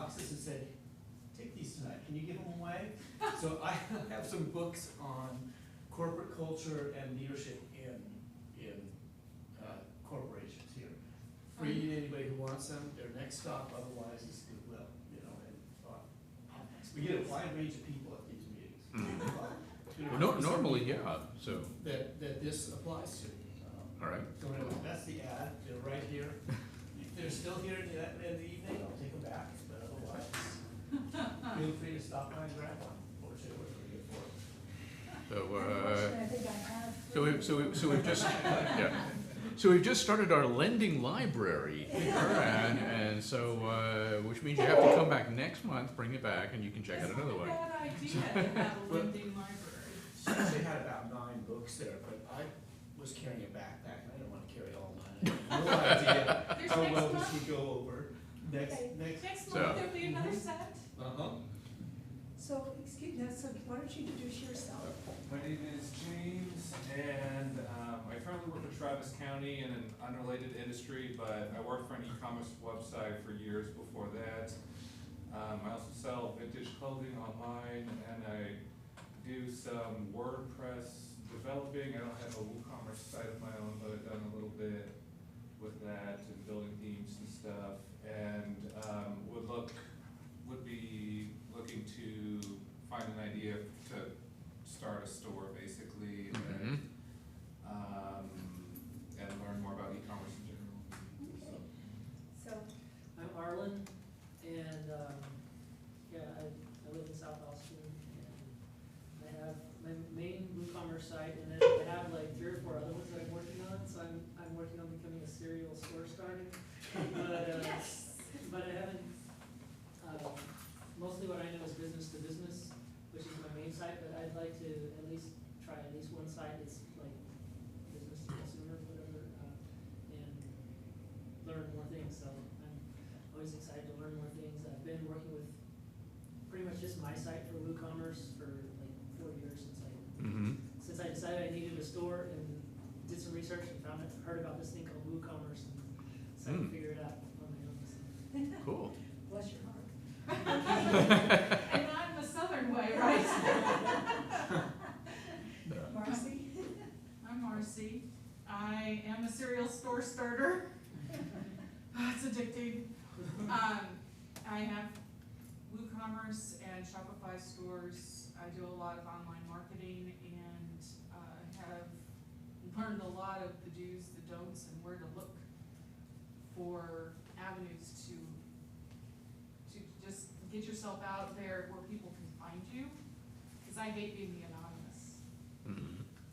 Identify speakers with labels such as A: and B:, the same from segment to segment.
A: boxes and said, take these tonight, can you give them away? So I have some books on corporate culture and leadership in corporations here. Free to anybody who wants them, their next stop otherwise is Goodwill, you know, and we get a wide range of people at these meetings.
B: Well, normally, yeah, so,
A: That this applies to.
B: all right.
A: So anyway, that's the ad, they're right here. If they're still here at the end of the evening, I'll take them back, but otherwise, feel free to stop by and grab one, or say what we're good for.
C: Unfortunately, I think I have.
B: So we've just, yeah. So we've just started our lending library here, and so, which means you have to come back next month, bring it back, and you can check out another one.
D: That's not a bad idea to have a lending library.
A: They had about 9 books there, but I was carrying a backpack, and I didn't want to carry all 9. I had no idea
D: There's
A: how
D: next
A: well this
D: month.
A: would go over. Next,
D: Next
B: So-
D: month, there'll be another set.
C: So, excuse me, so why don't you introduce yourself?
E: My name is James, and I currently work with Travis County in an unrelated industry, but I worked for an e-commerce website for years before that. I also sell vintage clothing online, and I do some WordPress developing. I don't have a WooCommerce site of my own, but I've done a little bit with that and building themes and stuff, and would be looking to find an idea to start a store basically,
B: Mhm.
E: and learn more about e-commerce in general.
C: So,
F: I'm Arlen, and, I live in South Austin, and I have my main WooCommerce site, and then I have like 3 or 4 other ones that I'm working on, so I'm working on becoming a serial store starting. But I haven't, mostly what I know is business to business, which is my main site, but I'd like to at least try at least one site that's like business to consumer, whatever, and learn more things, so I'm always excited to learn more things. I've been working with pretty much just my site for WooCommerce for like 4 years since I decided I needed a store, and did some research and heard about this thing called WooCommerce, and decided to figure it out on my own. So.
B: Cool.
C: bless your heart.
D: And I'm the southern way, right?
C: Marcy?
D: I'm Marcy. I am a cereal store starter. It's addicting. I have WooCommerce and Shopify stores. I do a lot of online marketing and have learned a lot of the do's, the don'ts, and where to look for avenues to just get yourself out there where people can find you. Because I hate being the anonymous.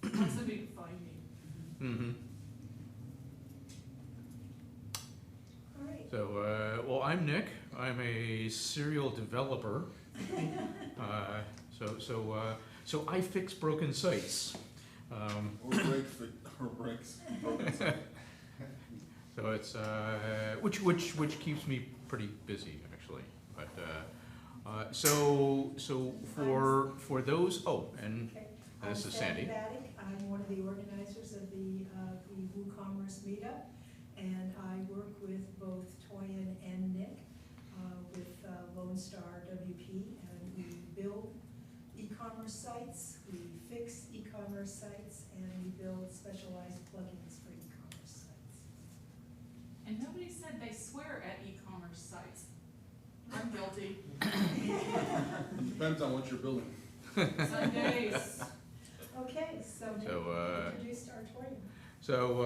D: I want somebody to find me.
C: All right.
B: So, well, I'm Nick. I'm a serial developer. So I fix broken sites.
G: Or breaks broken site.
B: So it's which keeps me pretty busy actually. But so for those. Oh, and
C: Okay.
B: this
C: I'm
B: is Sandy.
C: Baddick. I'm one of the organizers of the WooCommerce meetup, and I work with both Toyin and Nick with Lone Star WP, and we build e-commerce sites, we fix e-commerce sites, and we build specialized plugins for e-commerce sites.
D: And nobody said they swear at e-commerce sites. I'm guilty.
G: Depends on what you're building.
D: Some days.
C: Okay, so Nick introduced our Toyin.
B: So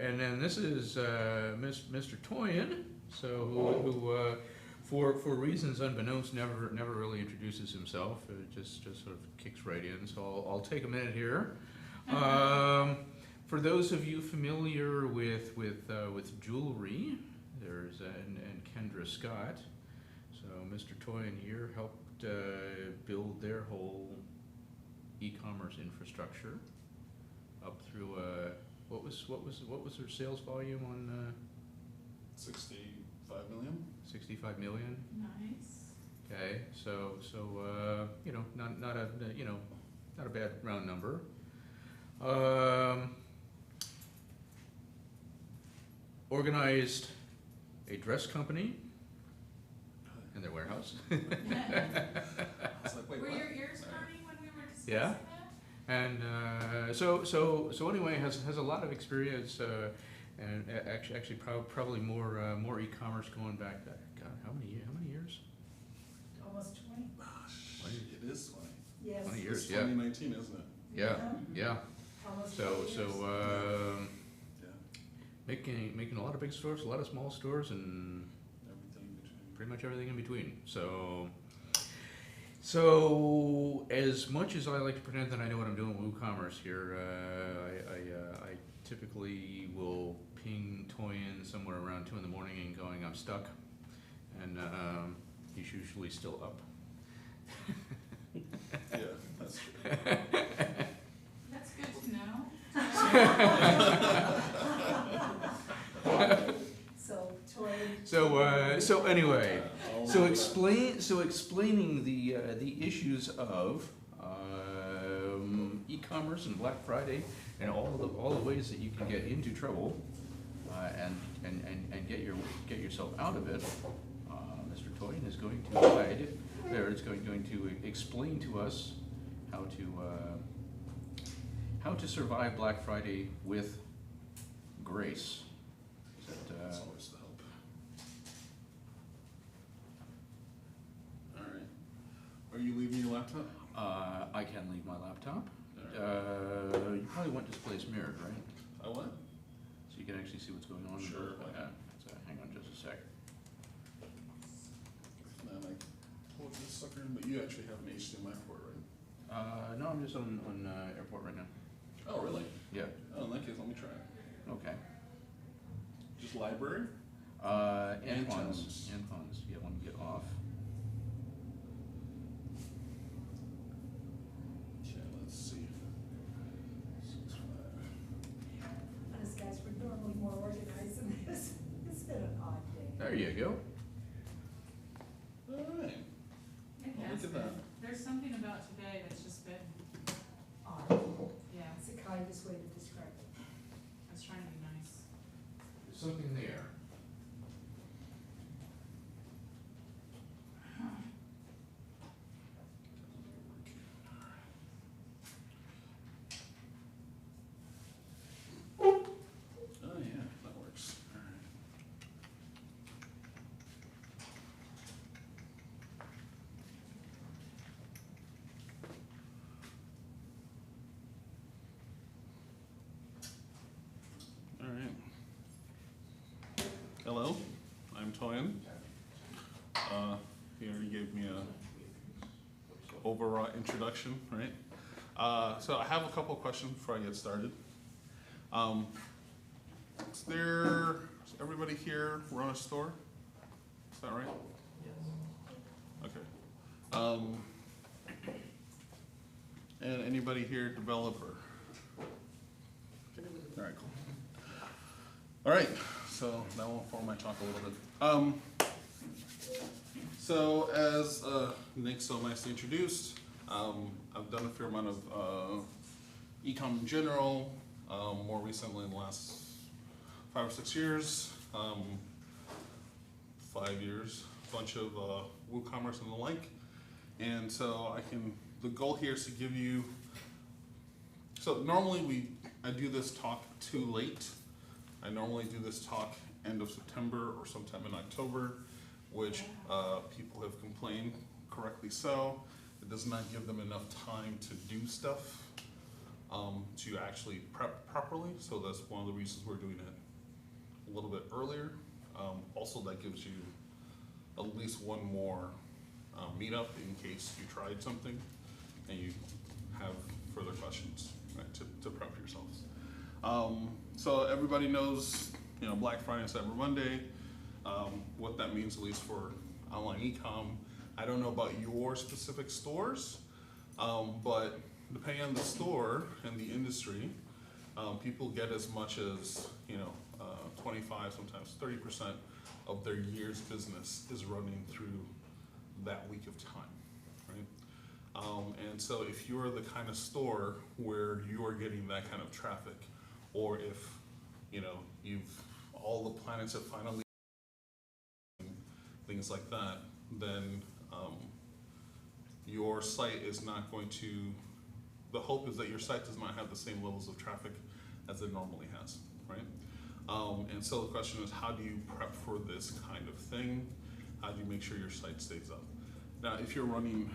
B: and then this is Mr. Toyin. So who for reasons unbeknownst never really introduces himself. Just sort of kicks right in. So I'll take a minute here. For those of you familiar with jewelry, there's and Kendra Scott. So Mr. Toyin here helped build their whole e-commerce infrastructure up through what was their sales volume on
G: 65 million?
B: 65 million.
D: Nice.
B: Okay, so you know, not a bad round number. Organized a dress company in their warehouse.
G: I was like, wait,
D: Were
G: what?
D: your ears burning when we were discussing
B: Yeah.
D: that?
B: And so anyway, has a lot of experience, and actually probably more e-commerce going back. God, how many years?
C: Almost 20.
G: Gosh, it is 20.
C: Yes.
B: 20
G: It's
B: years, yeah,
G: 2019, isn't it?
B: yeah.
C: Almost
B: So
C: 20 years.
G: Yeah.
B: making a lot of big stores, a lot of small stores, and
G: Everything between.
B: pretty much everything in between. So as much as I like to pretend that I know what I'm doing with WooCommerce here, I typically will ping Toyin somewhere around 2 in the morning and going, I'm stuck, and he's usually still up.
G: Yeah, that's true.
D: That's good to know.
C: So, Toy.
B: So anyway,
G: I'll
B: so
G: remember that.
B: explaining the issues of e-commerce and Black Friday and all the ways that you can get into trouble and get yourself out of it. Mr. Toyin is going to guide, or is going to explain to us how to survive Black Friday with grace. Is that,
G: That's always the help. All right. Are you leaving your laptop?
B: I can leave my laptop.
G: All right.
B: You probably want displays mirrored, right?
G: I what?
B: So you can actually see what's going on.
G: Sure.
B: Yeah. So hang on just a sec.
G: And I plug this sucker in, but you actually have an HDMI port, right?
B: No, I'm just on airport right now.
G: Oh, really?
B: Yeah.
G: Oh, in that case, let me try it.
B: Okay.
G: Just library?
B: And
G: tones.
B: puns. And puns. Yeah, let me get off.
G: Okay, let's see. 6.5.
C: Honest guys, we're normally more organized than this. It's been an odd day.
B: There you go.
G: All right.
D: It
G: Well,
D: has
G: look at
D: been.
G: that.
D: There's something about today that's just been,
C: Odd.
D: yeah,
C: That's the kindest way to describe it.
D: I was trying to be nice.
B: There's something there.
G: Oh, yeah, that works. All right. All right. Hello, I'm Toyin. He already gave me a overall introduction, right? So I have a couple of questions before I get started. Is everybody here run a store? Is that right? Yes. Okay. And anybody here developer? All right, cool. All right, so that will inform my talk a little bit. So as Nick so nicely introduced, I've done a fair amount of e-com in general, more recently in the last 5 or 6 years, 5 years, a bunch of WooCommerce and the like. And so the goal here is to give you, so normally I do this talk too late. I normally do this talk end of September or sometime in October, which people have complained, correctly so. It does not give them enough time to do stuff, to actually prep properly. So that's one of the reasons we're doing it a little bit earlier. Also, that gives you at least one more meetup in case you tried something and you have further questions, right, to prep yourselves. So everybody knows, Black Friday and Cyber Monday, what that means, at least for online e-com. I don't know about your specific stores, but depending on the store and the industry, people get as much as 25, sometimes 30% of their year's business is running through that week of time, right? And so if you're the kind of store where you are getting that kind of traffic, or if all the planets have finally, things like that, then your site is not going to, the hope is that your site does not have the same levels of traffic as it normally has, right? And so the question is, how do you prep for this kind of thing? How do you make sure your site stays up? Now, if you're running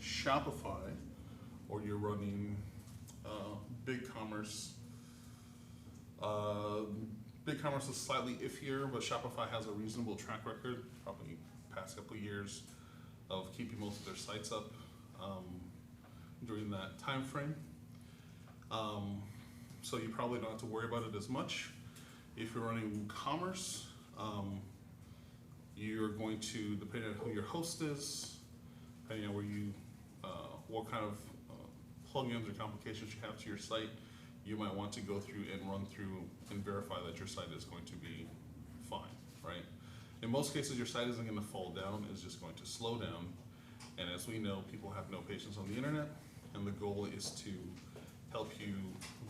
G: Shopify or you're running BigCommerce, BigCommerce is slightly iffier, but Shopify has a reasonable track record, probably past couple of years, of keeping most of their sites up during that time frame. So you probably don't have to worry about it as much. If you're running WooCommerce, you're going to, depending on who your host is, depending on where you, what kind of plugins or complications you have to your site, you might want to go through and run through and verify that your site is going to be fine, right? In most cases, your site isn't going to fall down, it's just going to slow down. And as we know, people have no patience on the internet, and the goal is to help you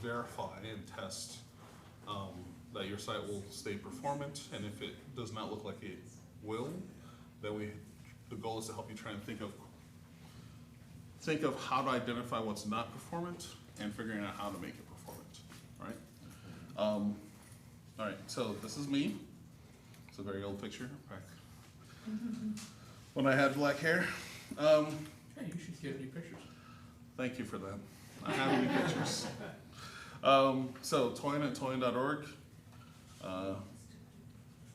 G: verify and test that your site will stay performant. And if it does not look like it will, then the goal is to help you try and think of how to identify what's not performant and figuring out how to make it performant, right? All right, so this is me. It's a very old picture, back when I had black hair.
B: Hey, you should get any pictures.
G: Thank you for that. I have any pictures. So toyin@toyin.org.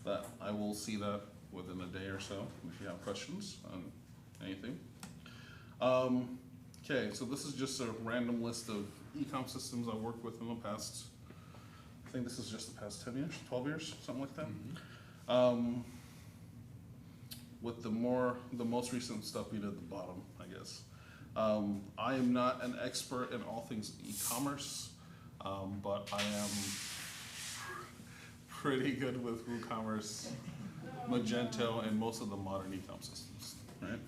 G: That I will see that within a day or so if you have questions on anything. Okay, so this is just a random list of e-com systems I've worked with in the past. I think this is just the past 10 years, 12 years, something like that. With the most recent stuff being at the bottom, I guess. I am not an expert in all things e-commerce, but I am pretty good with WooCommerce, Magento, and most of the modern e-com systems, right?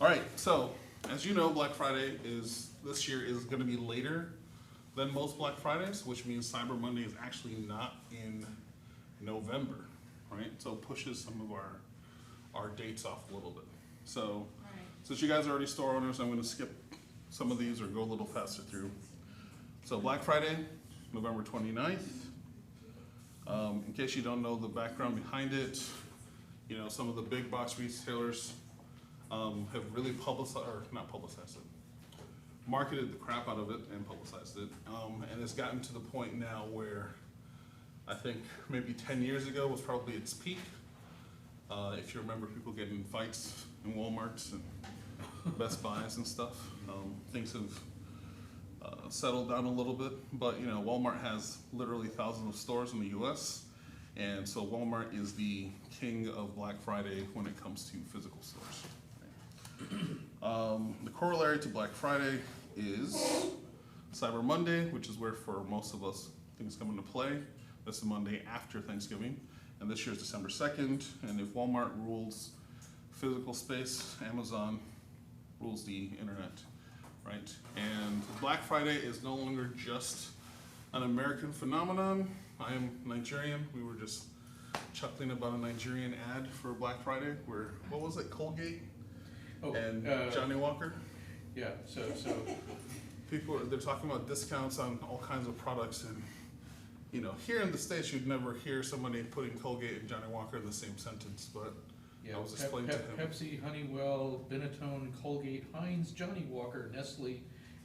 G: All right, so as you know, Black Friday this year is going to be later than most Black Fridays, which means Cyber Monday is actually not in November, right? So it pushes some of our dates off a little bit. So since you guys are already store owners, I'm going to skip some of these or go a little faster through. So Black Friday, November 29th. In case you don't know the background behind it, you know, some of the big box retailers have really marketed the crap out of it and publicized it. And it's gotten to the point now where I think maybe 10 years ago was probably its peak. If you remember people getting in fights in Walmarts and Best Buys and stuff, things have settled down a little bit. But you know, Walmart has literally thousands of stores in the US. And so Walmart is the king of Black Friday when it comes to physical stores. The corollary to Black Friday is Cyber Monday, which is where for most of us things come into play. That's the Monday after Thanksgiving, and this year's December 2nd. And if Walmart rules physical space, Amazon rules the internet, right? And Black Friday is no longer just an American phenomenon. I am Nigerian. We were just chuckling about a Nigerian ad for Black Friday where, what was it, Colgate? And Johnny Walker?
B: Yeah, so
G: They're talking about discounts on all kinds of products, and you know, here in the States you'd never hear somebody putting Colgate and Johnny Walker in the same sentence, but
B: yeah,
G: I was explaining to him.
B: Pepsi, Honeywell, Benetton, Colgate, Heinz, Johnny Walker, Nestle,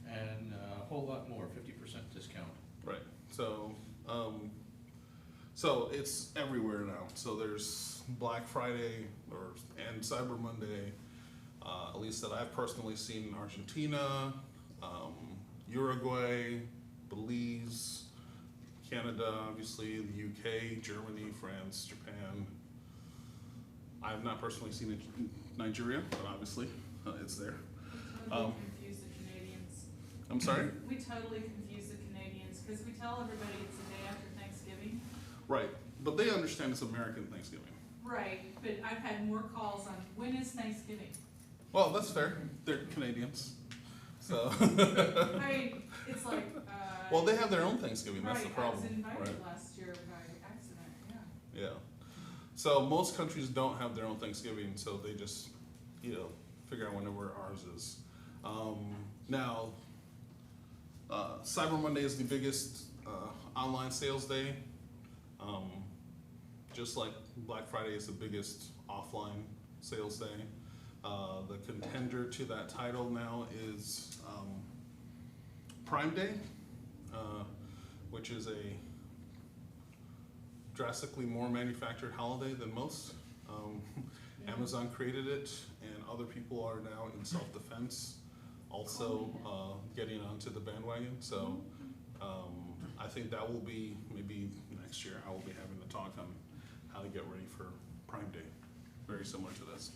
B: and a whole lot more, 50% discount.
G: Right, so it's everywhere now. So there's Black Friday and Cyber Monday, at least that I've personally seen in Argentina, Uruguay, Belize, Canada, obviously, the UK, Germany, France, Japan. I have not personally seen it in Nigeria, but obviously it's there.
D: We totally confuse the Canadians.
G: I'm sorry?
D: We totally confuse the Canadians because we tell everybody it's the day after Thanksgiving.
G: Right, but they understand it's American Thanksgiving.
D: Right, but I've had more calls on when is Thanksgiving?
G: Well, that's fair. They're Canadians, so.
D: I mean, it's like.
G: Well, they have their own Thanksgiving. That's the problem.
D: I was invited
G: right.
D: last year by accident. Yeah.
G: Yeah. So most countries don't have their own Thanksgiving, so they just, figure out whenever ours is. Now, Cyber Monday is the biggest online sales day. Just like Black Friday is the biggest offline sales day. The contender to that title now is Prime Day, which is a drastically more manufactured holiday than most. Amazon created it, and other people are now in self-defense also getting onto the bandwagon. So I think that will be, maybe next year, I will be having a talk on how to get ready for Prime Day. Very similar to this.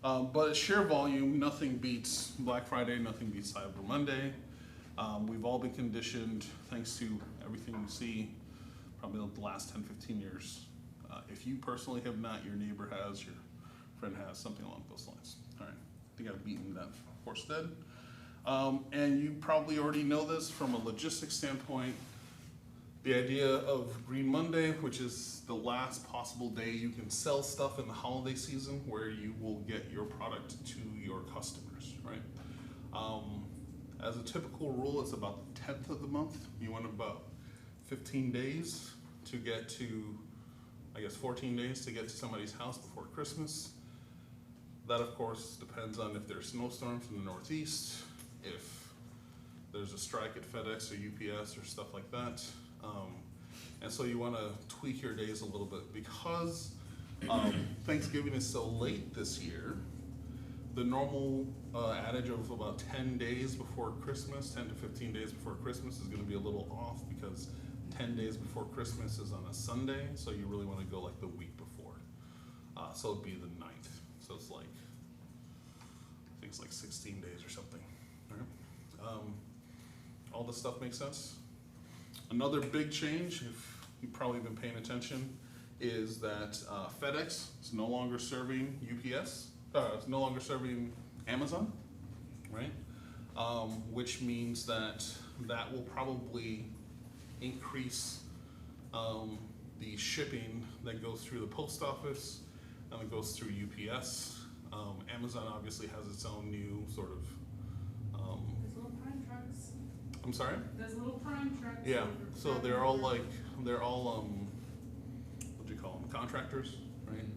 G: But at sheer volume, nothing beats Black Friday, nothing beats Cyber Monday. We've all been conditioned, thanks to everything we see, probably the last 10, 15 years. If you personally have not, your neighbor has, your friend has, something along those lines. All right, I think I've beaten that horse dead. And you probably already know this from a logistics standpoint. The idea of Green Monday, which is the last possible day you can sell stuff in the holiday season where you will get your product to your customers, right? As a typical rule, it's about the 10th of the month. You want about 15 days to get to, 14 days to get to somebody's house before Christmas. That, of course, depends on if there's snowstorms in the Northeast, if there's a strike at FedEx or UPS or stuff like that. And so you want to tweak your days a little bit because Thanksgiving is so late this year. The normal adage of about 10 days before Christmas, 10 to 15 days before Christmas is going to be a little off because 10 days before Christmas is on a Sunday, so you really want to go like the week before. So it'd be the 9th. So it's like, I think it's like 16 days or something. All right. All this stuff makes sense? Another big change, if you've probably been paying attention, is that FedEx is no longer serving UPS. It's no longer serving Amazon, right? Which means that will probably increase the shipping that goes through the post office and it goes through UPS. Amazon obviously has its own new sort of.
D: Those little prime trucks.
G: I'm sorry?
D: Those little prime trucks.
G: Yeah. So they're all what do you call them? Contractors, right?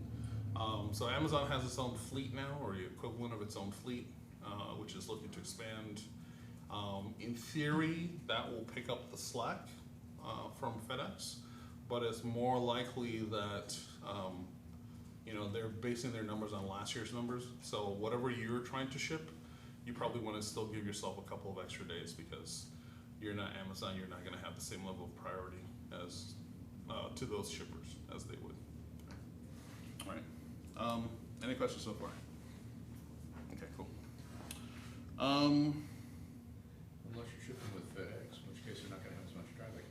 G: So Amazon has its own fleet now, or the equivalent of its own fleet, which is looking to expand. In theory, that will pick up the slack from FedEx, but it's more likely that they're basing their numbers on last year's numbers. So whatever you're trying to ship, you probably want to still give yourself a couple of extra days because you're not Amazon. You're not going to have the same level of priority as to those shippers as they would. All right. Any questions so far? Okay, cool.
B: Unless you're shipping with FedEx, in which case you're not gonna have as much traffic.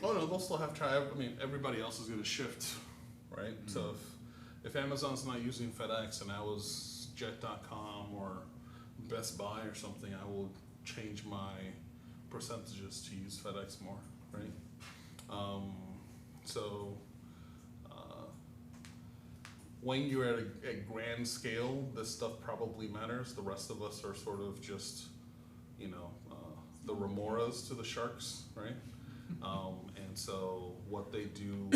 G: Oh no, they'll still have traffic. I mean, everybody else is going to shift, right?
B: Mm-hmm.
G: So if Amazon's not using FedEx and I was Jet.com or Best Buy or something, I will change my percentages to use FedEx more, right? When you're at a grand scale, this stuff probably matters. The rest of us are sort of just, the remoras to the sharks, right? And so what they do,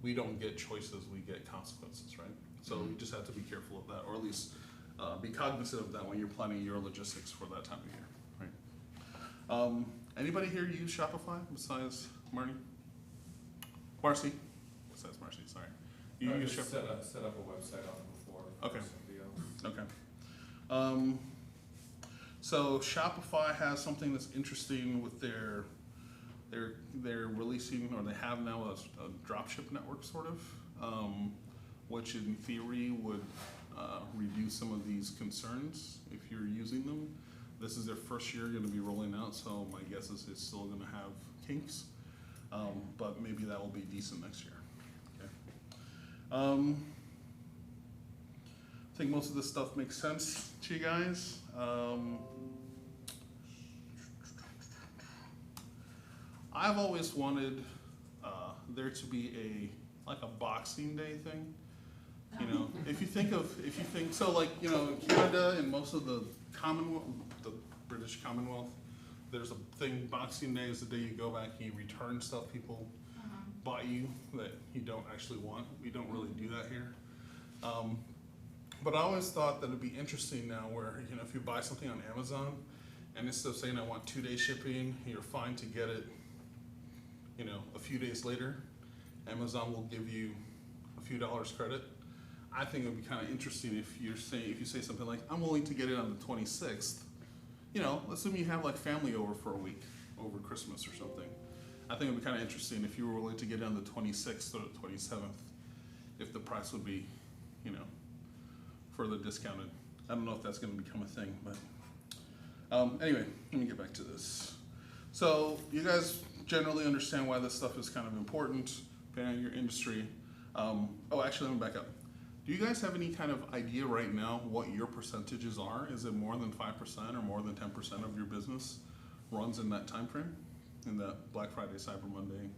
G: we don't get choices, we get consequences, right? So you just have to be careful of that, or at least be cognizant of that when you're planning your logistics for that time of year, right? Anybody here use Shopify besides Marty? Marcy? Besides Marcy, sorry. You use
E: just
G: Shopify?
E: set up a website on it before.
G: Okay.
E: Somebody else.
G: Okay. So Shopify has something that's interesting with they're releasing, or they have now a dropship network sort of, which in theory would reduce some of these concerns if you're using them. This is their first year going to be rolling out, so my guess is it's still going to have kinks, but maybe that will be decent next year. Okay. I think most of this stuff makes sense to you guys. I've always wanted there to be like a Boxing Day thing. You know, if you think, so like, you know, Canada and most of the Commonwealth, the British Commonwealth, there's a thing, Boxing Day is the day you go back and you return stuff people bought you that you don't actually want. We don't really do that here. But I always thought that it'd be interesting now where, you know, if you buy something on Amazon and instead of saying I want 2-day shipping, you're fine to get it, you know, a few days later. Amazon will give you a few dollars credit. I think it would be kind of interesting if you say something like, I'm willing to get it on the 26th. You know, assume you have like family over for a week over Christmas or something. I think it would be kind of interesting if you were willing to get it on the 26th or the 27th, if the price would be, you know, further discounted. I don't know if that's going to become a thing, but anyway, let me get back to this. So you guys generally understand why this stuff is kind of important, depending on your industry. Oh, actually, let me back up. Do you guys have any kind of idea right now what your percentages are? Is it more than 5% or more than 10% of your business runs in that time frame, in that Black Friday, Cyber Monday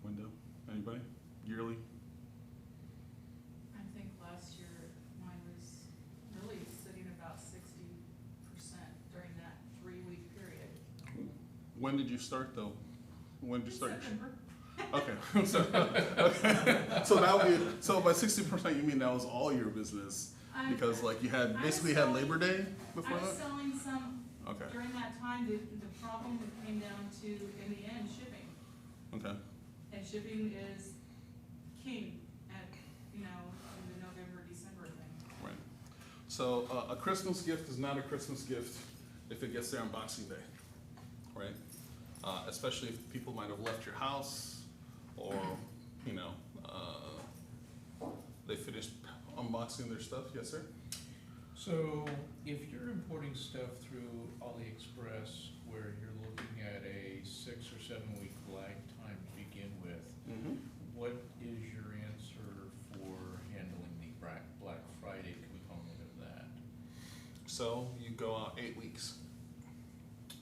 G: window? Anybody? Yearly?
D: I think last year mine was really sitting about 60% during that 3-week period.
G: When did you start though? When did you start?
D: September.
G: Okay, so that would be, so by 60% you mean that was all your business? Because like you had, basically had Labor Day before
D: I was
G: that?
D: selling some
G: Okay,
D: during that time. The problem came down to, in the end, shipping.
G: okay,
D: And shipping is king at, you know, in the November, December thing.
G: right. So a Christmas gift is not a Christmas gift if it gets there on Boxing Day, right? Especially if people might have left your house or, you know, they finished unboxing their stuff. Yes, sir?
B: So if you're importing stuff through AliExpress where you're looking at a 6 or 7 week lag time to begin with,
G: Mm-hmm.
B: what is your answer for handling the Black Friday component of that?
G: So you go out 8 weeks.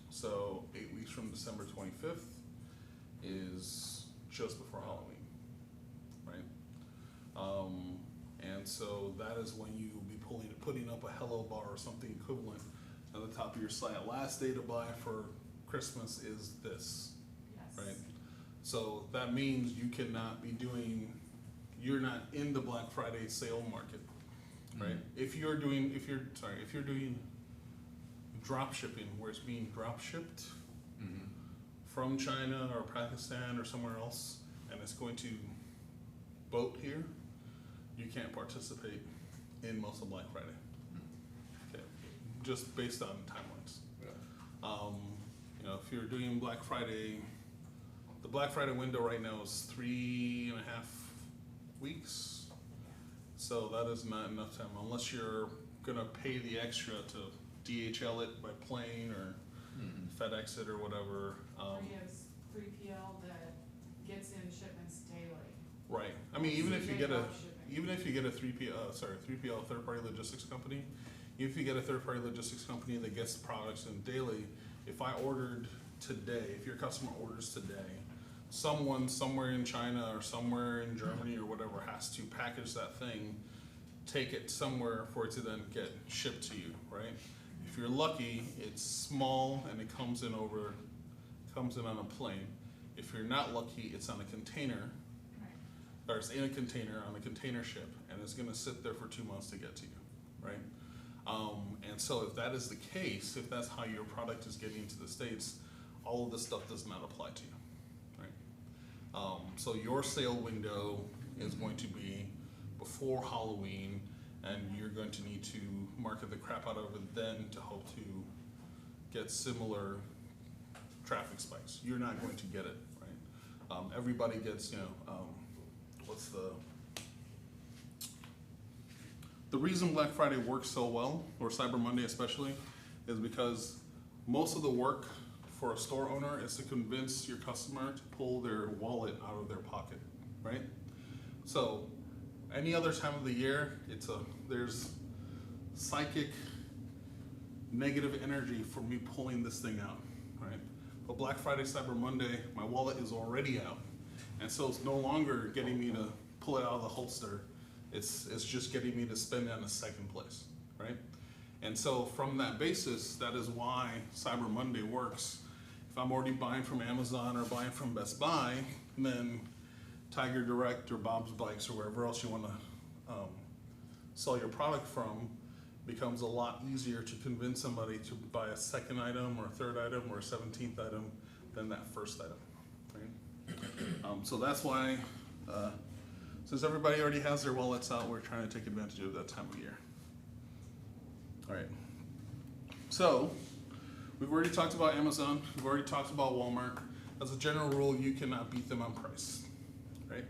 G: So 8 weeks from December 25th is just before Halloween, right? And so that is when you will be putting up a hello bar or something equivalent at the top of your site. Last day to buy for Christmas is this,
D: Yes.
G: right? So that means you cannot be you're not in the Black Friday sale market, right? If you're doing drop shipping where it's being drop shipped
B: Mm-hmm.
G: from China or Pakistan or somewhere else and it's going to boat here, you can't participate in most of Black Friday. Okay, just based on timelines.
B: Yeah.
G: You know, if you're doing Black Friday, the Black Friday window right now is 3.5 weeks. So that is not enough time unless you're gonna pay the extra to DHL it by plane or FedEx it or whatever.
D: We have 3PL that gets in shipments daily.
G: Right. I mean, even
D: So
G: if you
D: they
G: get a
D: drop shipping.
G: 3PL, third-party logistics company, if you get a third-party logistics company that gets the products in daily, if I ordered today, if your customer orders today, someone somewhere in China or somewhere in Germany or whatever has to package that thing, take it somewhere for it to then get shipped to you, right? If you're lucky, it's small and it comes in on a plane. If you're not lucky, it's on a container,
D: Right.
G: or it's in a container on a container ship, and it's gonna sit there for 2 months to get to you, right? And so if that is the case, if that's how your product is getting into the States, all of this stuff does not apply to you, right? So your sale window is going to be before Halloween, and you're going to need to market the crap out of it then to hope to get similar traffic spikes. You're not going to get it, right? Everybody gets, you know, what's the reason Black Friday works so well, or Cyber Monday especially, is because most of the work for a store owner is to convince your customer to pull their wallet out of their pocket, right? So any other time of the year, there's psychic negative energy for me pulling this thing out, right? But Black Friday, Cyber Monday, my wallet is already out, And so it's no longer getting me to pull it out of the holster. It's just getting me to spend that in a second place, right? And so from that basis, that is why Cyber Monday works. If I'm already buying from Amazon or buying from Best Buy, then Tiger Direct or Bob's Bikes or wherever else you want to sell your product from becomes a lot easier to convince somebody to buy a second item or a third item or a 17th item than that first item, right? So that's why, since everybody already has their wallets out, we're trying to take advantage of that time of year. All right, so we've already talked about Amazon, we've already talked about Walmart. As a general rule, you cannot beat them on price, right?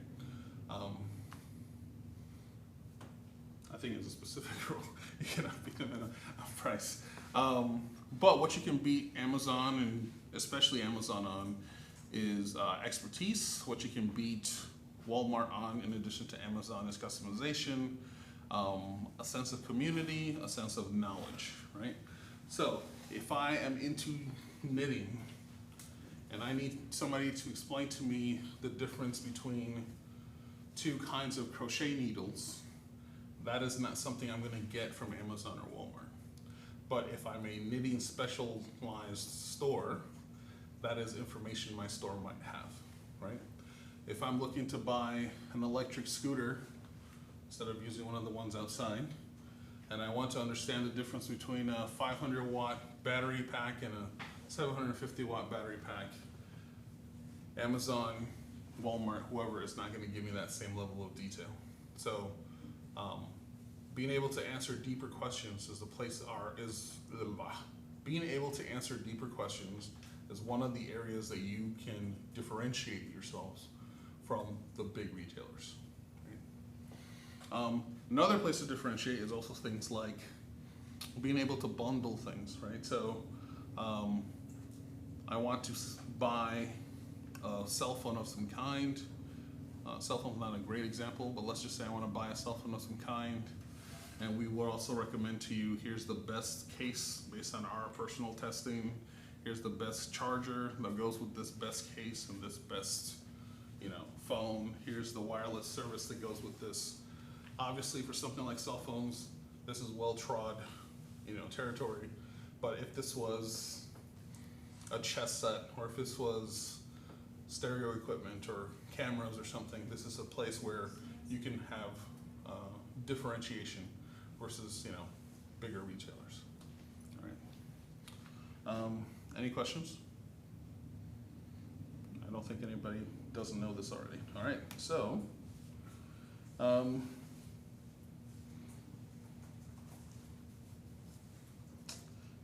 G: I think it's a specific rule. You cannot beat them on price. But what you can beat Amazon, and especially Amazon on, is expertise. What you can beat Walmart on, in addition to Amazon, is customization, a sense of community, a sense of knowledge, right? So if I am into knitting and I need somebody to explain to me the difference between two kinds of crochet needles, that is not something I'm gonna get from Amazon or Walmart. But if I'm a knitting specialized store, that is information my store might have, right? If I'm looking to buy an electric scooter, instead of using one of the ones outside, and I want to understand the difference between a 500 watt battery pack and a 750 watt battery pack, Amazon, Walmart, whoever is not gonna give me that same level of detail. So being able to answer deeper questions is the place being able to answer deeper questions is one of the areas that you can differentiate yourselves from the big retailers. Right? Another place to differentiate is also things like being able to bundle things, right? So I want to buy a cell phone of some kind. Cell phone's not a great example, but let's just say I want to buy a cell phone of some kind. And we will also recommend to you, here's the best case based on our personal testing. Here's the best charger that goes with this best case and this best, phone. Here's the wireless service that goes with this. Obviously, for something like cell phones, this is well-trod, territory. But if this was a chess set, or if this was stereo equipment or cameras or something, this is a place where you can have differentiation versus bigger retailers. All right. Any questions? I don't think anybody doesn't know this already. All right. So I'm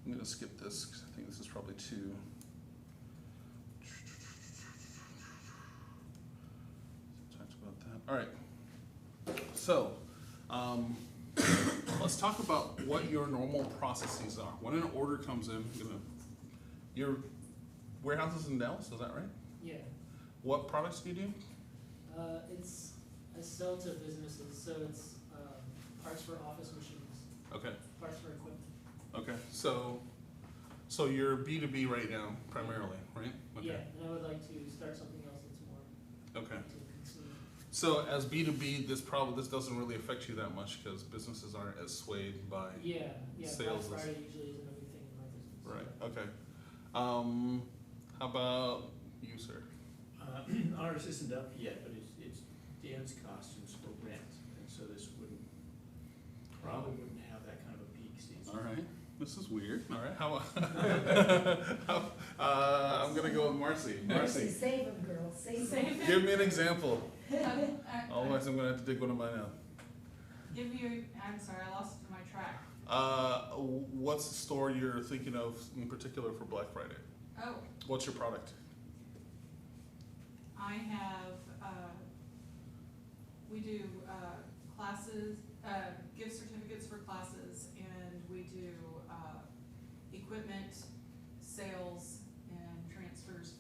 G: going to skip this because I think this is probably too. Talked about that. All right. So let's talk about what your normal processes are. When an order comes in, your warehouse is in Dallas, is that right?
F: Yeah.
G: What products do you do?
F: I sell to businesses, so it's parts for office machines,
G: Okay.
F: parts for equipment.
G: Okay. So you're B2B right now, primarily, right? Okay.
F: Yeah, and I would like to start something else that's more
G: Okay.
F: to consumer.
G: So as B2B, this doesn't really affect you that much because businesses aren't as swayed by.
F: Yeah,
G: Sales is-
F: Black Friday usually isn't a big thing in my business.
G: Right. Okay. How about you, sir?
A: Ours isn't up yet, but it's dance costumes for rent, and so this probably wouldn't have that kind of a peak season.
G: All right. This is weird. All right. How? I'm gonna go with Marcy. Marcy,
C: Save them, girl, save them.
D: Save
G: give me an example.
D: it.
G: Otherwise, I'm gonna have to dig one of mine out.
D: I'm sorry, I lost my track.
G: What's the store you're thinking of in particular for Black Friday?
D: Oh,
G: What's your product?
D: I have, we do classes, gift certificates for classes, and we do equipment sales and transfers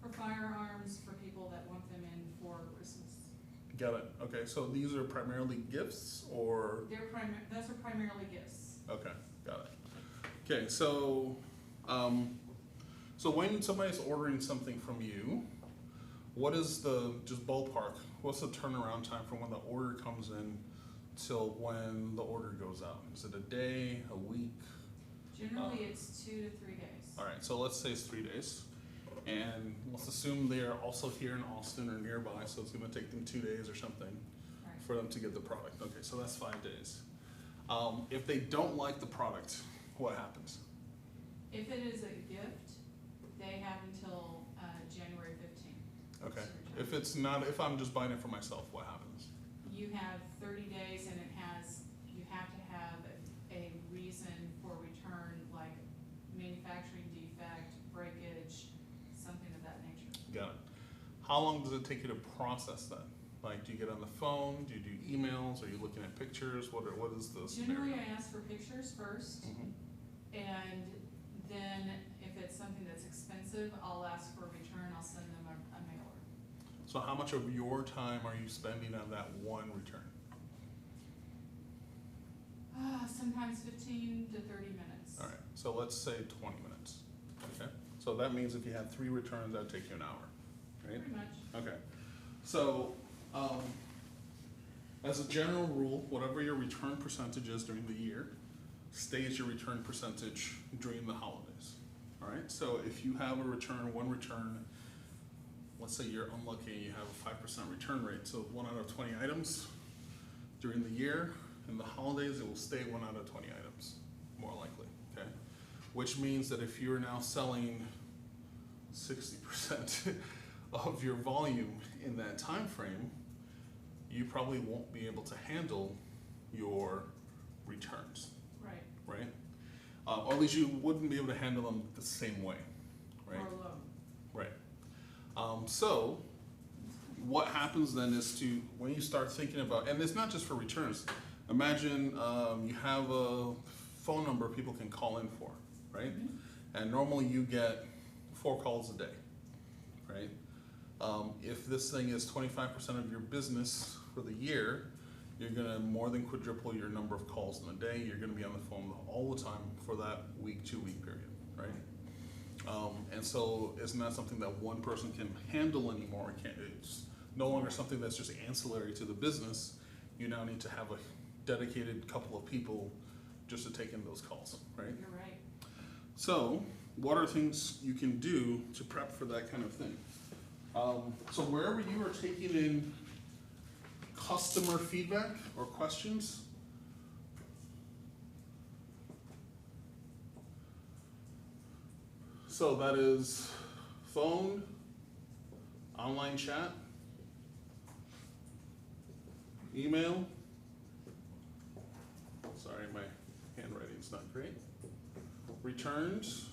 D: for firearms for people that want them in for Christmas.
G: Got it. Okay. So these are primarily gifts, or
D: Those are primarily gifts.
G: okay, got it. Okay. So, so when somebody's ordering something from you, what is the, just ballpark, what's the turnaround time from when the order comes in till when the order goes out? Is it a day, a week?
D: Generally, it's 2 to 3 days.
G: All right, so let's say it's 3 days. And let's assume they are also here in Austin or nearby, so it's gonna take them 2 days or something
D: Right.
G: for them to get the product. Okay, so that's 5 days. If they don't like the product, what happens?
D: If it is a gift, they have until January 15th.
G: Okay,
D: to return.
G: if it's not, if I'm just buying it for myself, what happens?
D: You have 30 days and you have to have a reason for return, like manufacturing defect, breakage, something of that nature.
G: Got it. How long does it take you to process that? Like, do you get on the phone? Do you do emails? Are you looking at pictures? What is the
D: Generally,
G: scenario?
D: I ask for pictures first,
G: Mhm.
D: and then if it's something that's expensive, I'll ask for a return, I'll send them a mailer.
G: So how much of your time are you spending on that one return?
D: Sometimes 15 to 30 minutes.
G: All right, so let's say 20 minutes, okay? So that means if you had 3 returns, that'd take you an hour, right?
D: Pretty much.
G: Okay, so, as a general rule, whatever your return percentage is during the year, stays your return percentage during the holidays, all right? So if you have a return, one return, let's say you're unlucky and you have a 5% return rate, so 1 out of 20 items during the year, in the holidays, it will stay 1 out of 20 items, more likely, okay? Which means that if you're now selling 60% of your volume in that time frame, you probably won't be able to handle your returns,
D: Right.
G: right? Or at least you wouldn't be able to handle them the same way, right?
D: Or low.
G: Right. So what happens then is to, when you start thinking about, and it's not just for returns, imagine you have a phone number people can call in for, right? And normally you get 4 calls a day, right? If this thing is 25% of your business for the year, you're gonna more than quadruple your number of calls in a day. You're gonna be on the phone all the time for that week, 2 week period, right? And so it's not something that one person can handle anymore. It's no longer something that's just ancillary to the business. You now need to have a dedicated couple of people just to take in those calls, right?
D: You're right.
G: So, what are things you can do to prep for that kind of thing? So wherever you are taking in customer feedback or questions, so that is phone, online chat, email. Sorry, my handwriting's not great. Returns.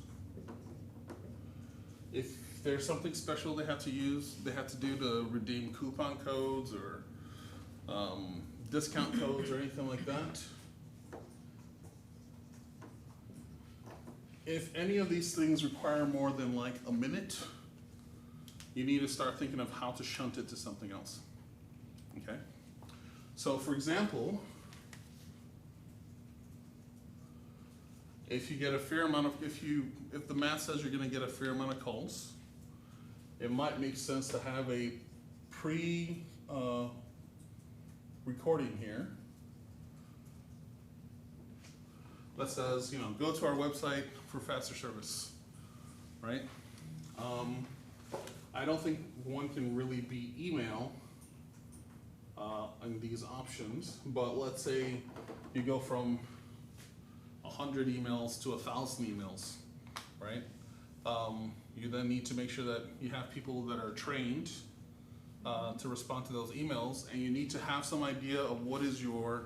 G: If there's something special they have to do to redeem coupon codes or discount codes or anything like that. If any of these things require more than like a minute, you need to start thinking of how to shunt it to something else, okay? So for example, if you get a fair amount of, if the math says you're gonna get a fair amount of calls, it might make sense to have a recording here that says, go to our website for faster service, right? I don't think one can really be email in these options, but let's say you go from 100 emails to 1,000 emails, right? You then need to make sure that you have people that are trained to respond to those emails, and you need to have some idea of what is your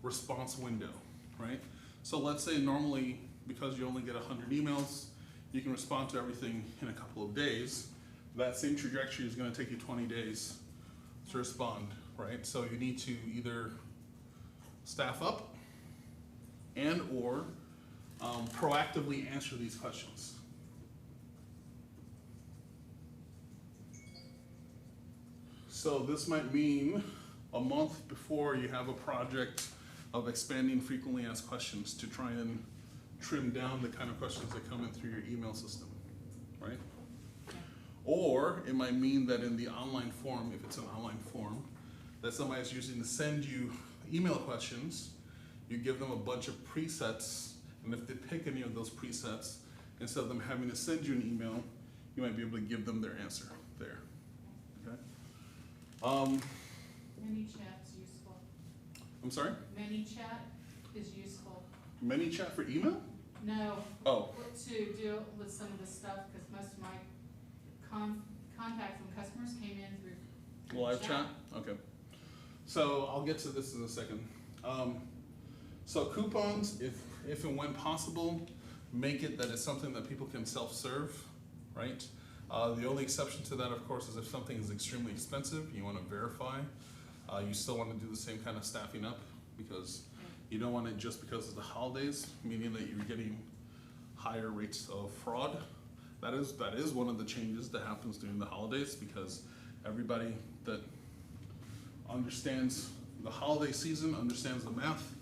G: response window, right? So let's say normally, because you only get 100 emails, you can respond to everything in a couple of days. That same trajectory is going to take you 20 days to respond, right? So you need to either staff up and or proactively answer these questions. So this might mean a month before you have a project of expanding frequently asked questions to try and trim down the kind of questions that come in through your email system, right? Or it might mean that in the online form, if it's an online form, that somebody is using to send you email questions, you give them a bunch of presets, and if they pick any of those presets, instead of them having to send you an email, you might be able to give them their answer there. Okay?
D: ManyChat's useful.
G: I'm sorry?
D: ManyChat is useful.
G: ManyChat for email?
D: No,
G: Oh,
D: to deal with some of the stuff, because most of my contact from customers came in through
G: live chat? Okay. So I'll get to this in a second. So coupons, if and when possible, make it that it's something that people can self-serve, right? The only exception to that, of course, is if something is extremely expensive, you want to verify. You still want to do the same kind of staffing up, because you don't want it just because of the holidays, meaning that you're getting higher rates of fraud. That is one of the changes that happens during the holidays, because everybody that understands the holiday season understands the math,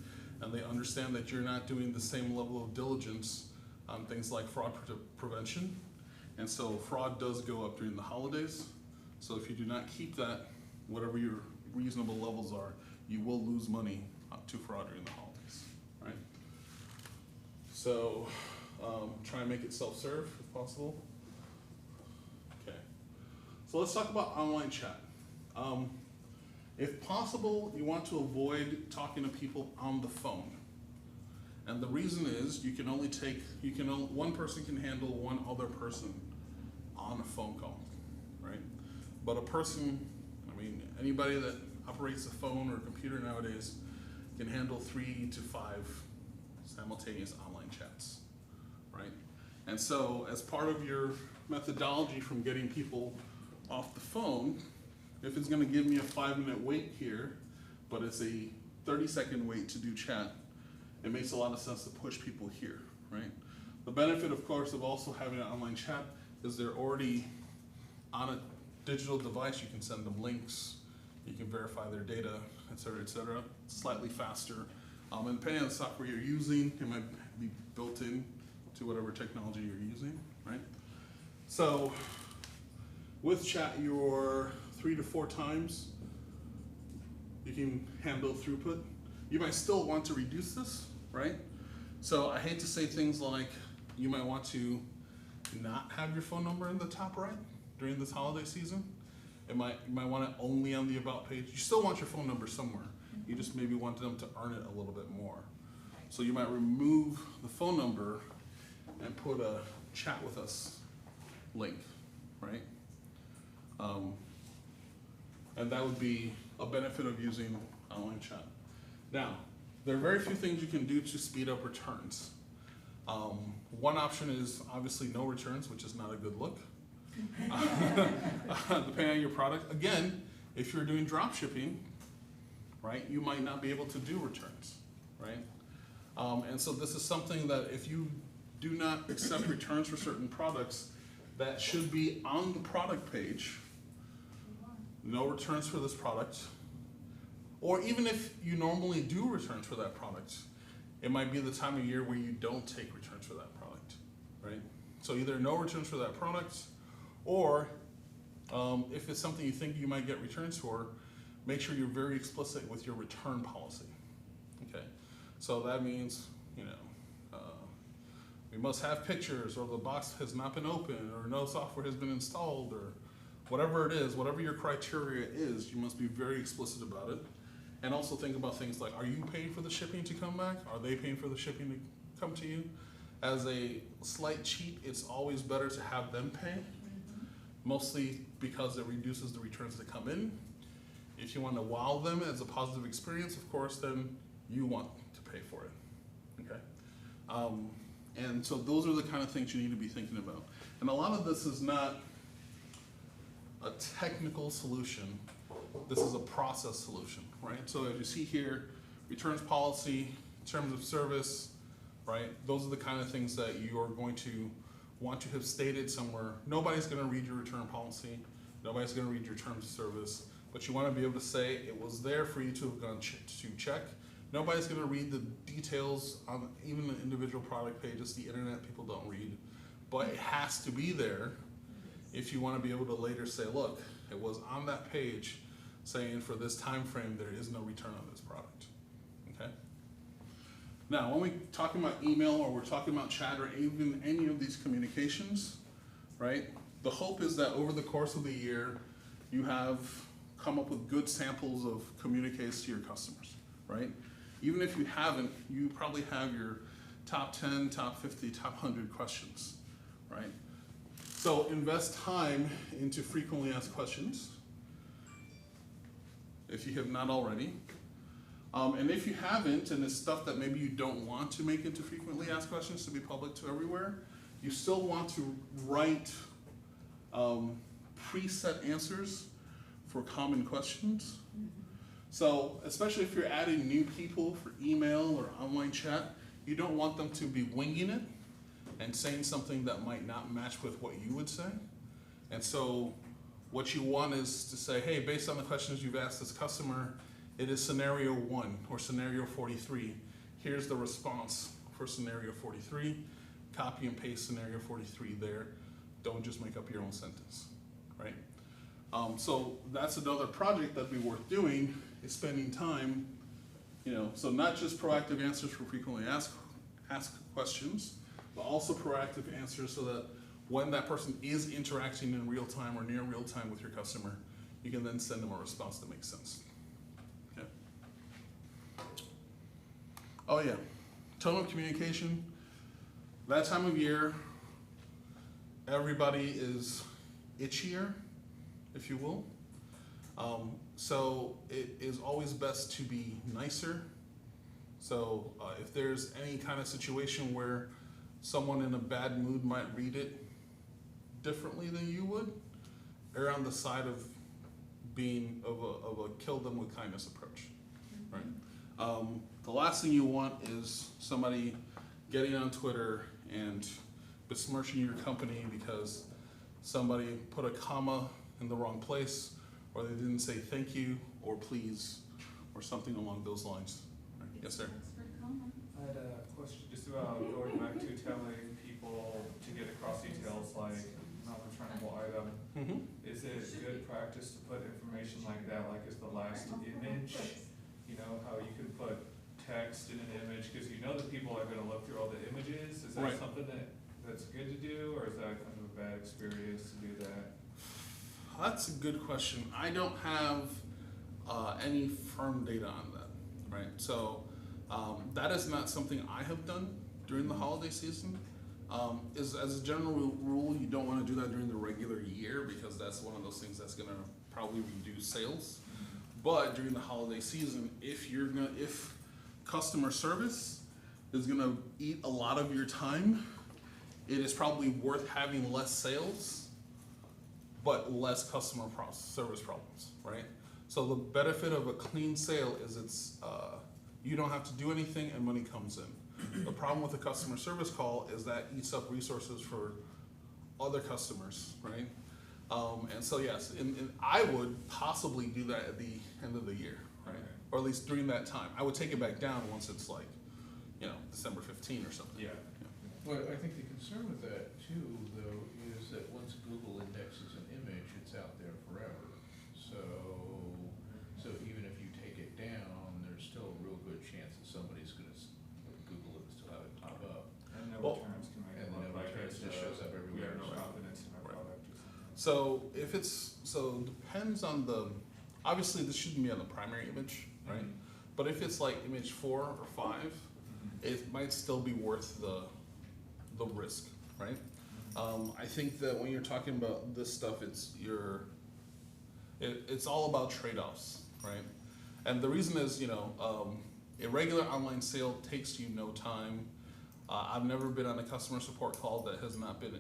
G: and they understand that you're not doing the same level of diligence on things like fraud prevention. And so fraud does go up during the holidays. So if you do not keep that, whatever your reasonable levels are, you will lose money to fraud during the holidays, right? So try and make it self-serve if possible. Okay, so let's talk about online chat. If possible, you want to avoid talking to people on the phone. And the reason is one person can handle one other person on a phone call, right? But a person, anybody that operates a phone or a computer nowadays can handle 3 to 5 simultaneous online chats, right? And so as part of your methodology from getting people off the phone, if it's gonna give me a 5-minute wait here, but it's a 30-second wait to do chat, it makes a lot of sense to push people here, right? The benefit, of course, of also having an online chat is they're already on a digital device. You can send them links, you can verify their data, et cetera, et cetera. It's slightly faster. And depending on the software you're using, it might be built in to whatever technology you're using, right? So with chat, you're 3 to 4 times you can handle throughput. You might still want to reduce this, right? So I hate to say things like you might want to not have your phone number in the top right during this holiday season. You might want it only on the about page. You still want your phone number somewhere. You just maybe want them to earn it a little bit more. So you might remove the phone number and put a chat with us link, right? And that would be a benefit of using online chat. Now, there are very few things you can do to speed up returns. One option is obviously no returns, which is not a good look. Depending on your product. Again, if you're doing drop shipping, right, you might not be able to do returns, right? And so this is something that if you do not accept returns for certain products, that should be on the product page. No returns for this product. Or even if you normally do returns for that product, it might be the time of year where you don't take returns for that product, right? So either no returns for that product, or if it's something you think you might get returns for, make sure you're very explicit with your return policy, okay? So that means, we must have pictures, or the box has not been opened, or no software has been installed, or whatever it is, whatever your criteria is, you must be very explicit about it. And also think about things like, are you paying for the shipping to come back? Are they paying for the shipping to come to you? As a slight cheat, it's always better to have them pay, mostly because it reduces the returns that come in. If you want to wow them as a positive experience, of course, then you want to pay for it, okay? And so those are the kind of things you need to be thinking about. And a lot of this is not a technical solution. This is a process solution, right? So as you see here, returns policy, terms of service, right? Those are the kind of things that you are going to want to have stated somewhere. Nobody's going to read your return policy. Nobody's going to read your terms of service. But you want to be able to say it was there for you to have gone to check. Nobody's going to read the details on even the individual product pages. The internet, people don't read. But it has to be there if you want to be able to later say, look, it was on that page saying for this time frame there is no return on this product. Okay. Now, when we're talking about email or we're talking about chat or even any of these communications, right? The hope is that over the course of the year, you have come up with good samples of communiques to your customers, right? Even if you haven't, you probably have your top 10, top 50, top 100 questions, right? So invest time into frequently asked questions, if you have not already. And if you haven't, and it's stuff that maybe you don't want to make into frequently asked questions to be public to everywhere, you still want to write preset answers for common questions. So especially if you're adding new people for email or online chat, you don't want them to be winging it and saying something that might not match with what you would say. And so what you want is to say, hey, based on the questions you've asked this customer, it is scenario 1 or scenario 43. Here's the response for scenario 43. Copy and paste scenario 43 there. Don't just make up your own sentence, right? So that's another project that'd be worth doing, is spending time, so not just proactive answers for frequently asked questions, but also proactive answers so that when that person is interacting in real time or near real time with your customer, you can then send them a response that makes sense. Okay. Oh yeah, tone of communication. That time of year, everybody is itchier, if you will. So it is always best to be nicer. So if there's any kind of situation where someone in a bad mood might read it differently than you would, err on the side of being of a kill them with kindness approach, right? The last thing you want is somebody getting on Twitter and besmirching your company because somebody put a comma in the wrong place, or they didn't say thank you or please or something along those lines. Right. Yes, sir.
D: That's very common.
E: I had a question just about going back to telling people to get across details like non-returnable item.
G: Mm-hmm.
E: Is it good practice to put information like that, like is the last image? You know, how you can put text in an image, because you know that people are gonna look through all the images. Is that
G: Right.
E: something that's good to do, or is that kind of a bad experience to do that?
G: That's a good question. I don't have any firm data on that, right? So that is not something I have done during the holiday season. As a general rule, you don't want to do that during the regular year because that's one of those things that's going to probably reduce sales. But during the holiday season, if customer service is going to eat a lot of your time, it is probably worth having less sales, but less customer service problems, right? So the benefit of a clean sale is you don't have to do anything and money comes in. The problem with a customer service call is that eats up resources for other customers, right? And so yes, and I would possibly do that at the end of the year, right?
E: Okay.
G: Or at least during that time. I would take it back down once it's like, December 15 or something.
E: Yeah.
B: Well, I think the concern with that too, though, is that once Google indexes an image, it's out there forever. So even if you take it down, there's still a real good chance that somebody's going to Google it and still have it pop up.
E: And no
G: Well,
E: returns can make
B: and
E: it
B: the
E: look
B: no
E: like
B: returns
E: it's,
B: just shows up everywhere.
E: no
B: So-
E: confidence in our
G: Right.
E: product or something.
G: So depends on obviously this shouldn't be on the primary image, right? But if it's like image 4 or 5, it might still be worth the risk, right? I think that when you're talking about this stuff, it's all about trade-offs, right? And the reason is, a regular online sale takes you no time. I've never been on a customer support call that has not been,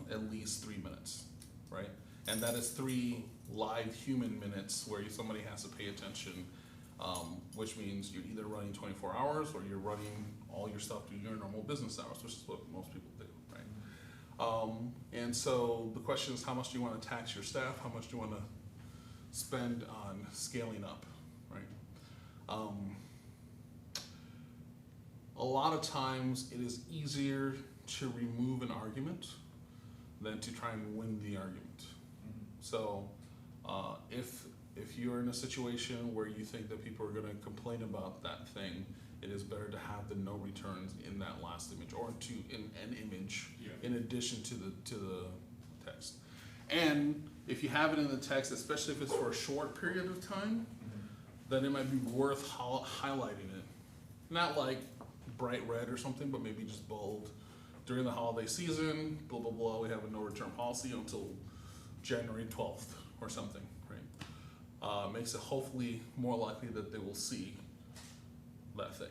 G: at least 3 minutes, right? And that is 3 live human minutes where somebody has to pay attention, which means you're either running 24 hours or you're running all your stuff during your normal business hours, which is what most people do, right? And so the question is, how much do you want to tax your staff? How much do you want to spend on scaling up, right? A lot of times it is easier to remove an argument than to try and win the argument. So if you're in a situation where you think that people are going to complain about that thing, it is better to have the no returns in that last image, or in an image in addition to the text. And if you have it in the text, especially if it's for a short period of time, then it might be worth highlighting it. Not like bright red or something, but maybe just bold. During the holiday season, blah, blah, blah, we have a no return policy until January 12th or something, right? Makes it hopefully more likely that they will see that thing,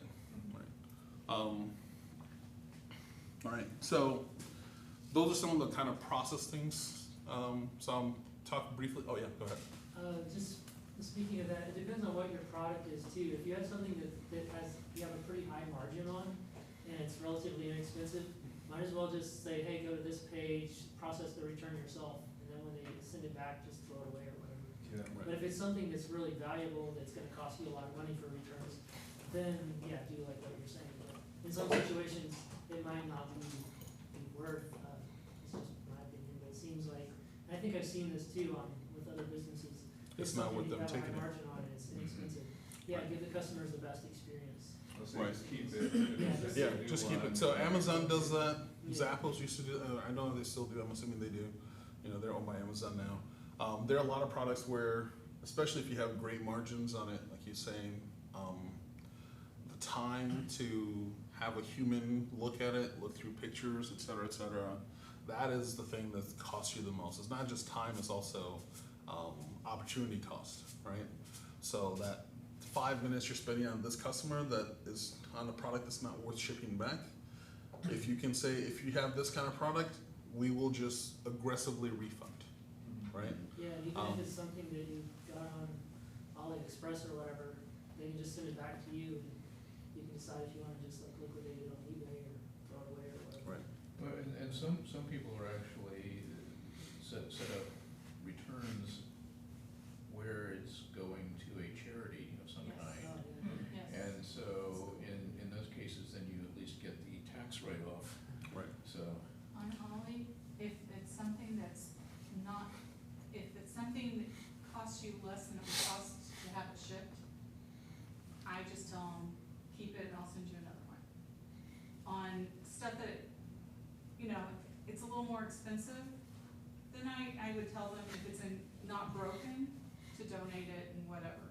G: right? All right, so those are some of the kind of process things. So I'm talking briefly, oh yeah, go ahead.
F: Just speaking of that, it depends on what your product is too. If you have something that you have a pretty high margin on, and it's relatively inexpensive, might as well just say, hey, go to this page, process the return yourself, and then when they send it back, just throw it away or whatever.
E: Yeah.
G: Right.
F: But if it's something that's really valuable, that's gonna cost you a lot of money for returns, then yeah, do like what you're saying. But in some situations, it might not be worth, it's just my opinion, but it seems like, and I think I've seen this too with other businesses.
G: It's not worth them taking
F: If you have a high
G: it.
F: margin on it, it's inexpensive. Yeah, give the customers the best experience.
E: Let's say
G: Right.
E: just keep it.
F: Yeah,
G: Yeah, just keep it. So Amazon does that.
F: Yeah.
G: Zappos used to do. I don't know if they still do. I'm assuming they do. You know, they're owned by Amazon now. There are a lot of products where, especially if you have great margins on it, like you're saying, the time to have a human look at it, look through pictures, et cetera, that is the thing that costs you the most. It's not just time; it's also opportunity cost, right? So that 5 minutes you're spending on this customer that is on a product that's not worth shipping back, if you can say, if you have this kind of product, we will just aggressively refund, right?
F: Yeah, even if it's something that you got on AliExpress or whatever, they can just send it back to you, and you can decide if you wanna just like liquidate it on eBay or throw it away or whatever.
G: Right.
B: Well, and some people are actually set up returns where it's going to a charity of some
F: Yes.
B: kind.
F: Oh, yeah.
D: Yes.
B: And so in those cases, then you at least get the tax write-off.
G: Right.
B: So,
D: On Ollie, if it's something that's not, if it's something that costs you less than it would cost to have it shipped, I just tell them, keep it and I'll send you another one. On stuff that, you know, it's a little more expensive, then I would tell them if it's not broken, to donate it and whatever.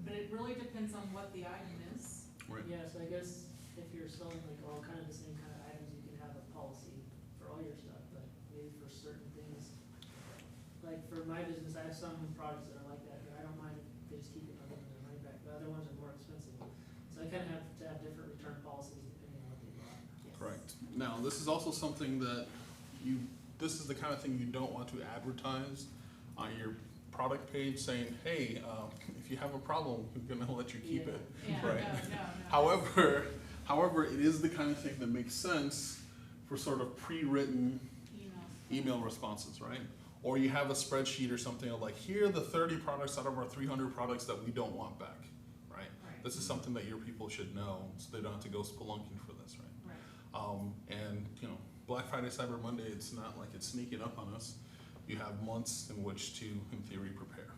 D: But it really depends on what the item is.
G: Right.
F: Yeah, so I guess if you're selling like all kind of the same kind of items, you can have a policy for all your stuff, but maybe for certain things. Like for my business, I have some products that are like that, but I don't mind if they just keep it and I'll give them their money back, but other ones are more expensive. So I kind of have to have different return policies depending on what they bought.
D: Yes.
G: Correct. Now, this is also something that this is the kind of thing you don't want to advertise on your product page saying, hey, if you have a problem, we're gonna let you keep
F: Yeah.
G: it,
D: Yeah,
G: right?
D: no.
G: However, it is the kind of thing that makes sense for sort of pre-written email responses, right? Or you have a spreadsheet or something of like, here are the 30 products out of our 300 products that we don't want back, right?
D: Right.
G: This is something that your people should know, so they don't have to go spelunking for this, right?
D: Right.
G: And you know, Black Friday, Cyber Monday, it's not like it's sneaking up on us. You have months in which to, in theory, prepare.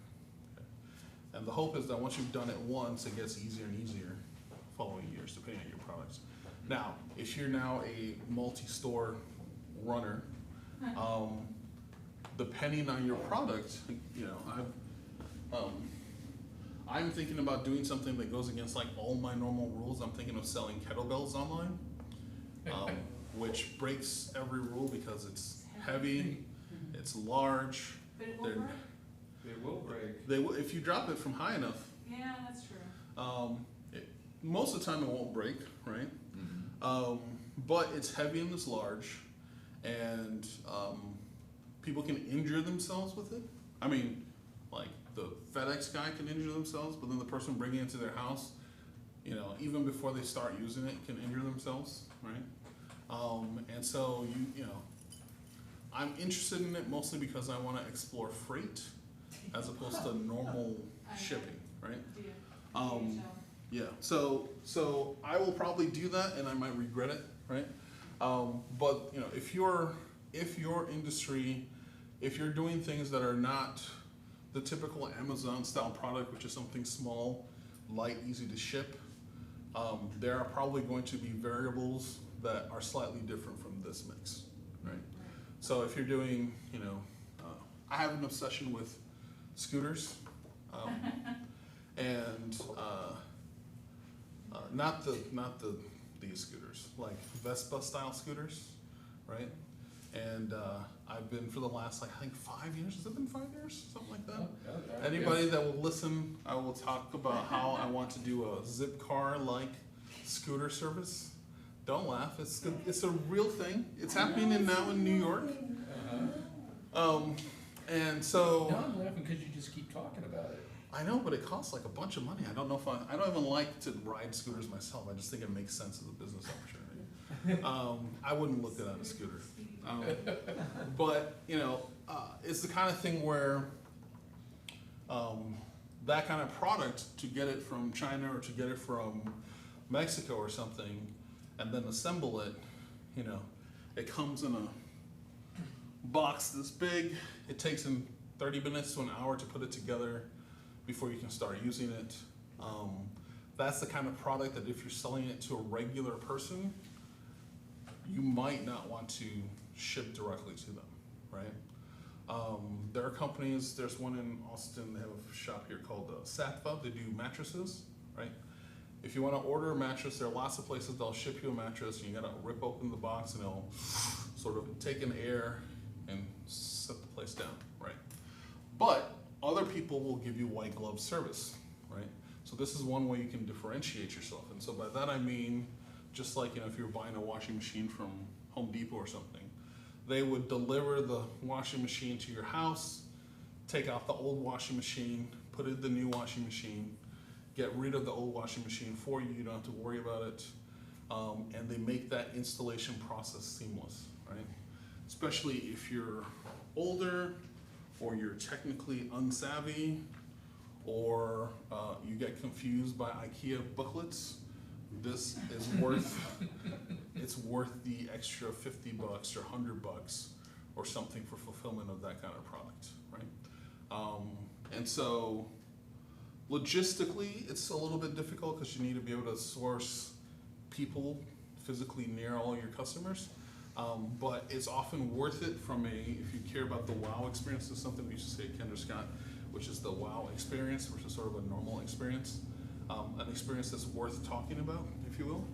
G: Okay? And the hope is that once you've done it once, it gets easier and easier following years, depending on your products. Now, if you're now a multi-store runner, depending on your product, you know, I'm thinking about doing something that goes against like all my normal rules. I'm thinking of selling kettlebells online, which breaks every rule because it's heavy, it's large.
D: But it will
G: They're-
D: break.
E: It will break.
G: They will, if you drop it from high enough.
D: Yeah, that's true.
G: Most of the time it won't break, right? But it's heavy and it's large, and people can injure themselves with it. I mean, like the FedEx guy can injure themselves, but then the person bringing it to their house, you know, even before they start using it, can injure themselves, right? And so you know, I'm interested in it mostly because I want to explore freight as opposed to normal shipping, right?
D: Do you?
G: Um, Yeah, so I will probably do that, and I might regret it, right? But you know, if you're if your industry, if you're doing things that are not the typical Amazon style product, which is something small, light, easy to ship, there are probably going to be variables that are slightly different from this mix, right? So if you're doing, you know, I have an obsession with scooters, and not these scooters, like Vespa style scooters, right? And I've been for the last, like, I think 5 years. Has it been 5 years? Something like that. Anybody that will listen, I will talk about how I want to do a zip car like scooter service. Don't laugh. It's a real thing. It's happening now in New York. And so.
B: No, I'm laughing because you just keep talking about it.
G: I know, but it costs like a bunch of money. I don't know if I don't even like to ride scooters myself. I just think it makes sense as a business opportunity. I wouldn't look at a scooter. But, you know, it's the kind of thing where that kind of product, to get it from China or to get it from Mexico or something, and then assemble it, you know, it comes in a box this big. It takes them 30 minutes to an hour to put it together before you can start using it. That's the kind of product that if you're selling it to a regular person, you might not want to ship directly to them, right? There are companies, there's one in Austin, they have a shop here called Satva. They do mattresses, right? If you want to order a mattress, there are lots of places they'll ship you a mattress, and you gotta rip open the box and it'll sort of take in air and set the place down, right? But other people will give you white glove service, right? So this is one way you can differentiate yourself. And so by that I mean, just like, you know, if you're buying a washing machine from Home Depot or something, they would deliver the washing machine to your house, take out the old washing machine, put in the new washing machine, get rid of the old washing machine for you, you don't have to worry about it, and they make that installation process seamless, right? Especially if you're older, or you're technically unsavvy, or you get confused by IKEA booklets. This is worth, it's worth the extra $50 or $100 or something for fulfillment of that kind of product, right? And so logistically, it's a little bit difficult because you need to be able to source people physically near all your customers. But it's often worth it from if you care about the wow experience. There's something we used to say at Kendra Scott, which is the wow experience, which is sort of a normal experience. An experience that's worth talking about, if you will.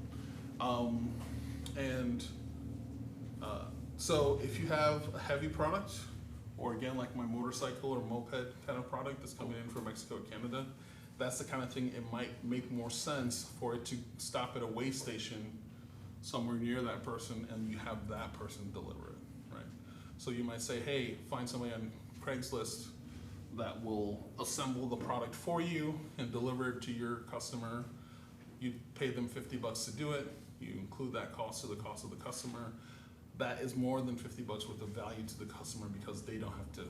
G: So if you have a heavy product, or again, like my motorcycle or moped kind of product that's coming in from Mexico or Canada, that's the kind of thing it might make more sense for it to stop at a weigh station somewhere near that person, and you have that person deliver it, right? So you might say, hey, find somebody on Craigslist that will assemble the product for you and deliver it to your customer. You pay them $50 to do it. You include that cost to the cost of the customer. That is more than $50 worth of value to the customer because they don't have to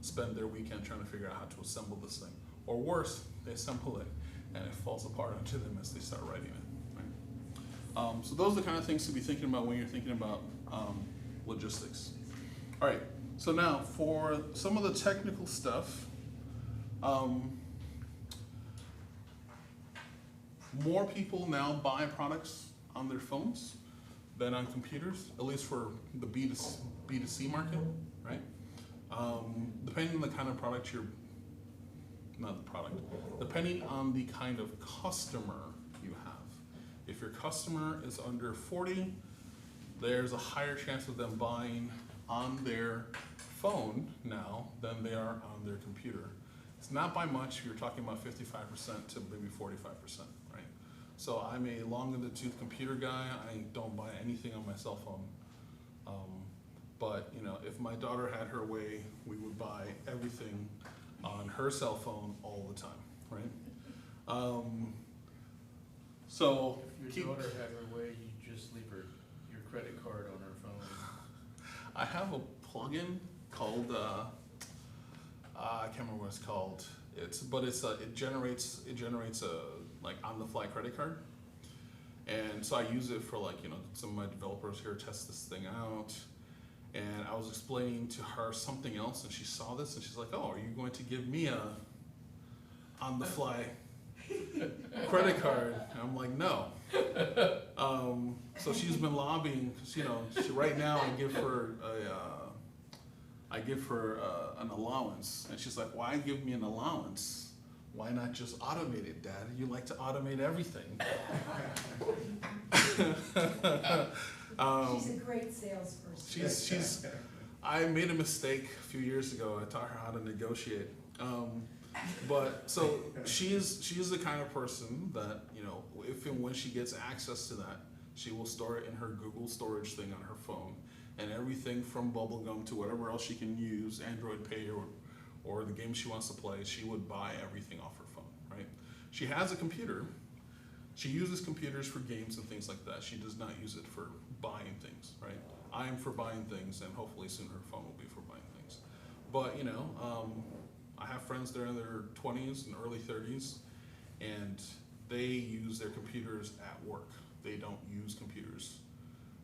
G: spend their weekend trying to figure out how to assemble this thing. Or worse, they assemble it and it falls apart onto them as they start writing it. So those are the kind of things to be thinking about when you're thinking about logistics. All right, so now for some of the technical stuff, more people now buy products on their phones than on computers, at least for the B2C market, right? Depending on the kind of product depending on the kind of customer you have. If your customer is under 40, there's a higher chance of them buying on their phone now than they are on their computer. It's not by much. You're talking about 55% to maybe 45%, right? So I'm a long in the tooth computer guy. I don't buy anything on my cell phone. But you know, if my daughter had her way, we would buy everything on her cell phone all the time, right? So
B: If your daughter had her way, you just leave your credit card on her phone.
G: I have a plugin called I can't remember what it's called. It generates a like on the fly credit card, and so I use it for, like, you know, some of my developers here test this thing out, and I was explaining to her something else, and she saw this, and she's like, "Oh, are you going to give me a on-the-fly credit card?" And I'm like, "No." So she's been lobbying, 'cause, you know, right now I give her an allowance, and she's like, "Why give me an allowance? Why not just automate it, Dad? You like to automate everything."
C: She's a great salesperson.
G: She's. I made a mistake a few years ago. I taught her how to negotiate. But so she's the kind of person that, you know, if and when she gets access to that, she will store it in her Google storage thing on her phone, and everything from bubblegum to whatever else she can use, Android Pay or the game she wants to play, she would buy everything off her phone, right? She has a computer. She uses computers for games and things like that. She does not use it for buying things, right? I am for buying things, and hopefully soon her phone will be for buying things. But, you know, I have friends that are in their 20s and early 30s, and they use their computers at work. They don't use computers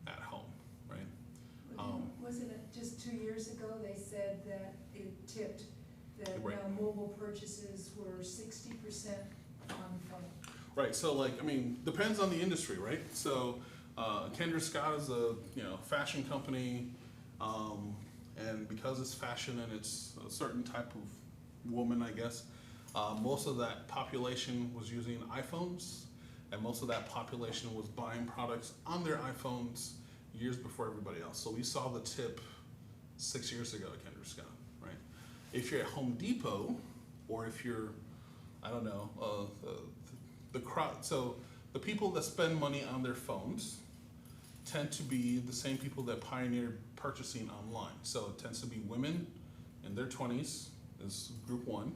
G: at home, right?
C: Wasn't it just 2 years ago, they said that it tipped, that
G: Right.
C: now mobile purchases were 60% on phone.
G: Right, so like, I mean, depends on the industry, right? So Kendra Scott is a, you know, fashion company, and because it's fashion and it's a certain type of woman, I guess, most of that population was using iPhones, and most of that population was buying products on their iPhones years before everybody else. So we saw the tip 6 years ago at Kendra Scott, right? If you're at Home Depot, or if you're, I don't know, the crowd, so the people that spend money on their phones tend to be the same people that pioneered purchasing online. So it tends to be women in their 20s is group one,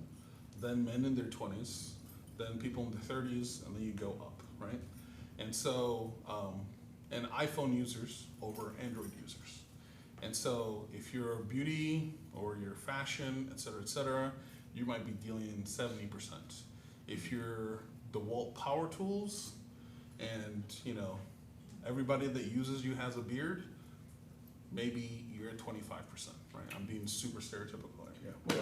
G: then men in their 20s, then people in their 30s, and then you go up, right? And so, and iPhone users over Android users. And so if you're beauty or you're fashion, et cetera, you might be dealing 70%. If you're DeWalt power tools, and you know everybody that uses you has a beard, maybe you're at 25%, right? I'm being super stereotypical there. Yeah.
B: Well,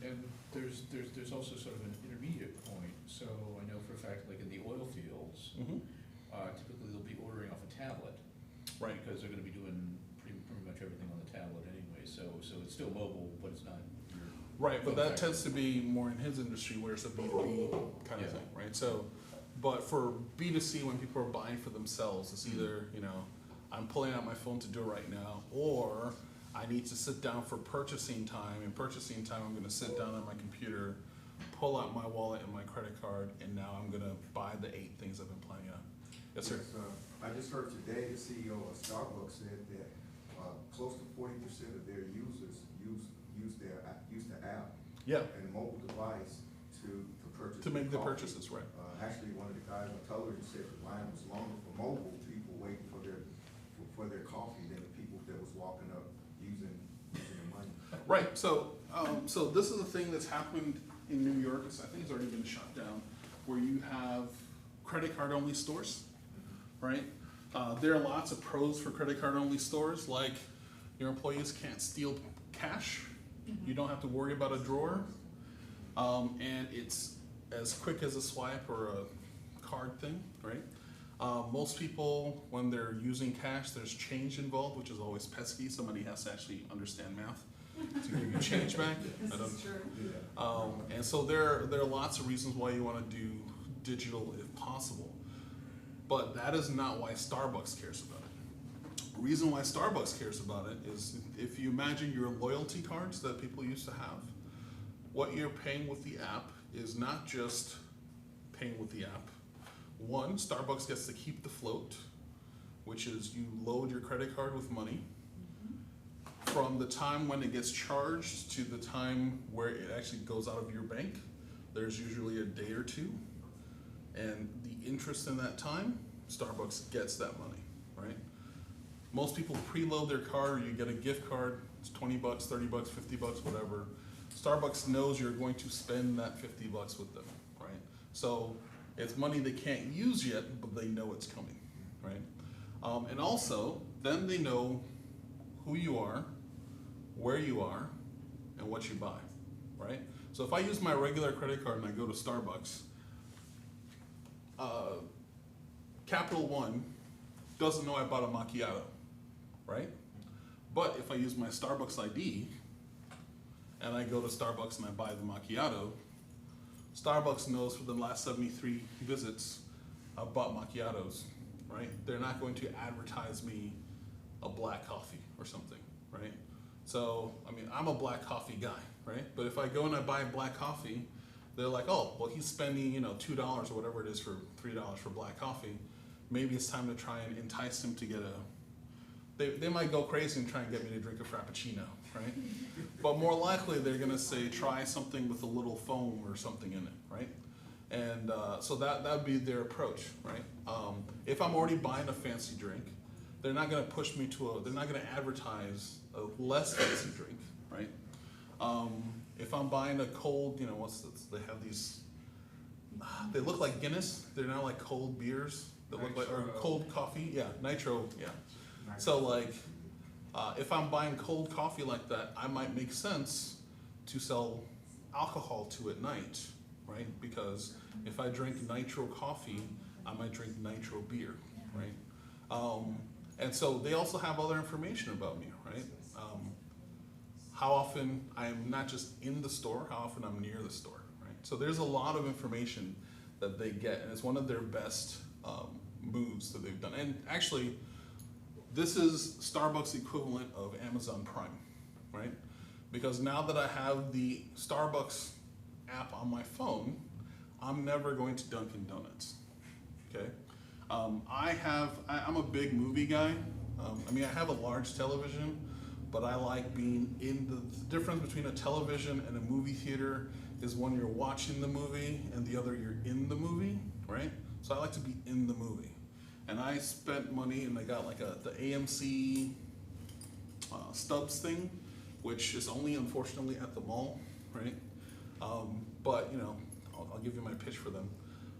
B: and there's also sort of an intermediate point. So I know for a fact, like in the oil fields,
G: Mm-hmm.
B: typically they'll be ordering off a tablet,
G: Right.
B: because they're going to be doing pretty much everything on the tablet anyway. So it's still mobile, but it's not your
G: Right, but that
B: Okay.
G: tends to be more in his industry where it's a B2B kind of
B: Yeah.
G: thing, right? So, but for B2C, when people are buying for themselves, it's either, you know, I'm pulling out my phone to do it right now, or I need to sit down for purchasing time. In purchasing time, I'm gonna sit down on my computer, pull out my wallet and my credit card, and now I'm gonna buy the 8 things I've been planning on. Yes, sir?
H: I just heard today the CEO of Starbucks said that close to 40% of their users use the app
G: Yeah,
H: and the mobile device to purchase.
G: to make the
H: coffee.
G: purchases, right.
H: Actually, one of the guys on television said the line was longer for mobile people waiting for their coffee than the people that was walking up using the money.
G: Right, so this is a thing that's happened in New York, I think it's already been shut down, where you have credit card only stores, right? There are lots of pros for credit card only stores, like your employees can't steal cash, you don't have to worry about a drawer, and it's as quick as a swipe or a card thing, right? Most people, when they're using cash, there's change involved, which is always pesky. Somebody has to actually understand math to give you change back.
D: This is true.
G: And so there are lots of reasons why you want to do digital if possible. But that is not why Starbucks cares about it. The reason why Starbucks cares about it is if you imagine your loyalty cards that people used to have, what you're paying with the app is not just paying with the app. One, Starbucks gets to keep the float, which is you load your credit card with money. From the time when it gets charged to the time where it actually goes out of your bank, there's usually a day or two. And the interest in that time, Starbucks gets that money, right? Most people preload their card, you get a gift card, it's $20, $30, $50, whatever. Starbucks knows you're going to spend that $50 with them, right? So it's money they can't use yet, but they know it's coming, right? And also, then they know who you are, where you are, and what you buy, right? So if I use my regular credit card and I go to Starbucks, Capital One doesn't know I bought a macchiato, right? But if I use my Starbucks ID and I go to Starbucks and I buy the macchiato, Starbucks knows for the last 73 visits I've bought macchiatos, right? They're not going to advertise me a black coffee or something, right? So, I mean, I'm a black coffee guy, right? But if I go and I buy black coffee, they're like, oh, well, he's spending, you know, $2 or whatever it is for $3 for black coffee. Maybe it's time to try and entice him to get they might go crazy and try and get me to drink a Frappuccino, right? But more likely they're gonna say, try something with a little foam or something in it, right? And so that would be their approach, right? If I'm already buying a fancy drink, they're not gonna push me they're not gonna advertise a less fancy drink, right? If I'm buying a cold, you know, they have these, they look like Guinness, they're now like cold beers that look like, or cold coffee, yeah, nitro, yeah. So like, if I'm buying cold coffee like that, I might make sense to sell alcohol to at night, right? Because if I drink nitro coffee, I might drink nitro beer, right? And so they also have other information about me, right? How often I'm not just in the store, how often I'm near the store, right? So there's a lot of information that they get, and it's one of their best moves that they've done. And actually, this is Starbucks' equivalent of Amazon Prime, right? Because now that I have the Starbucks app on my phone, I'm never going to Dunkin' Donuts, okay? I'm a big movie guy. I mean, I have a large television, but I like being the difference between a television and a movie theater is one you're watching the movie and the other you're in the movie, right? So I like to be in the movie. And I spent money and I got like the AMC Stubs thing, which is only unfortunately at the mall, right? But you know, I'll give you my pitch for them.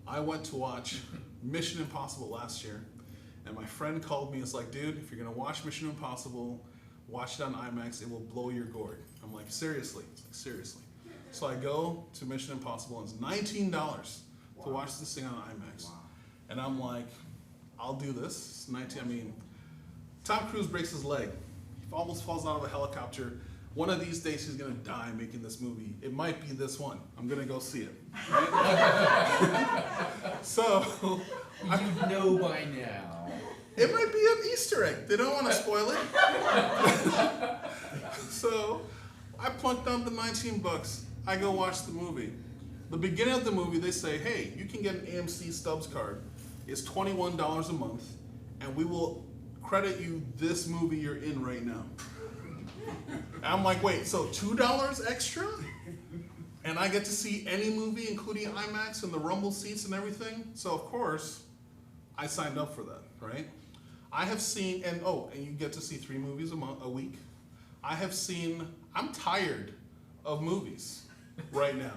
G: I went to watch Mission Impossible last year, and my friend called me. It's like, dude, if you're gonna watch Mission Impossible, watch it on IMAX. It will blow your gourd. I'm like, seriously? It's like, seriously. So I go to Mission Impossible, and it's $19 to watch this thing on IMAX.
H: Wow.
G: And I'm like, I'll do this. It's 19. I mean, Tom Cruise breaks his leg. He almost falls out of a helicopter. One of these days he's gonna die making this movie. It might be this one. I'm gonna go see it. Right? So
B: You know by now.
G: it might be an Easter egg. They don't want to spoil it. So I plunked down the $19. I go watch the movie. The beginning of the movie, they say, hey, you can get an AMC Stubs card. It's $21 a month, and we will credit you this movie you're in right now. And I'm like, wait, so $2 extra? And I get to see any movie, including IMAX and the rumble seats and everything? So of course, I signed up for that, right? I have seen, and you get to see 3 movies a week. I'm tired of movies right now.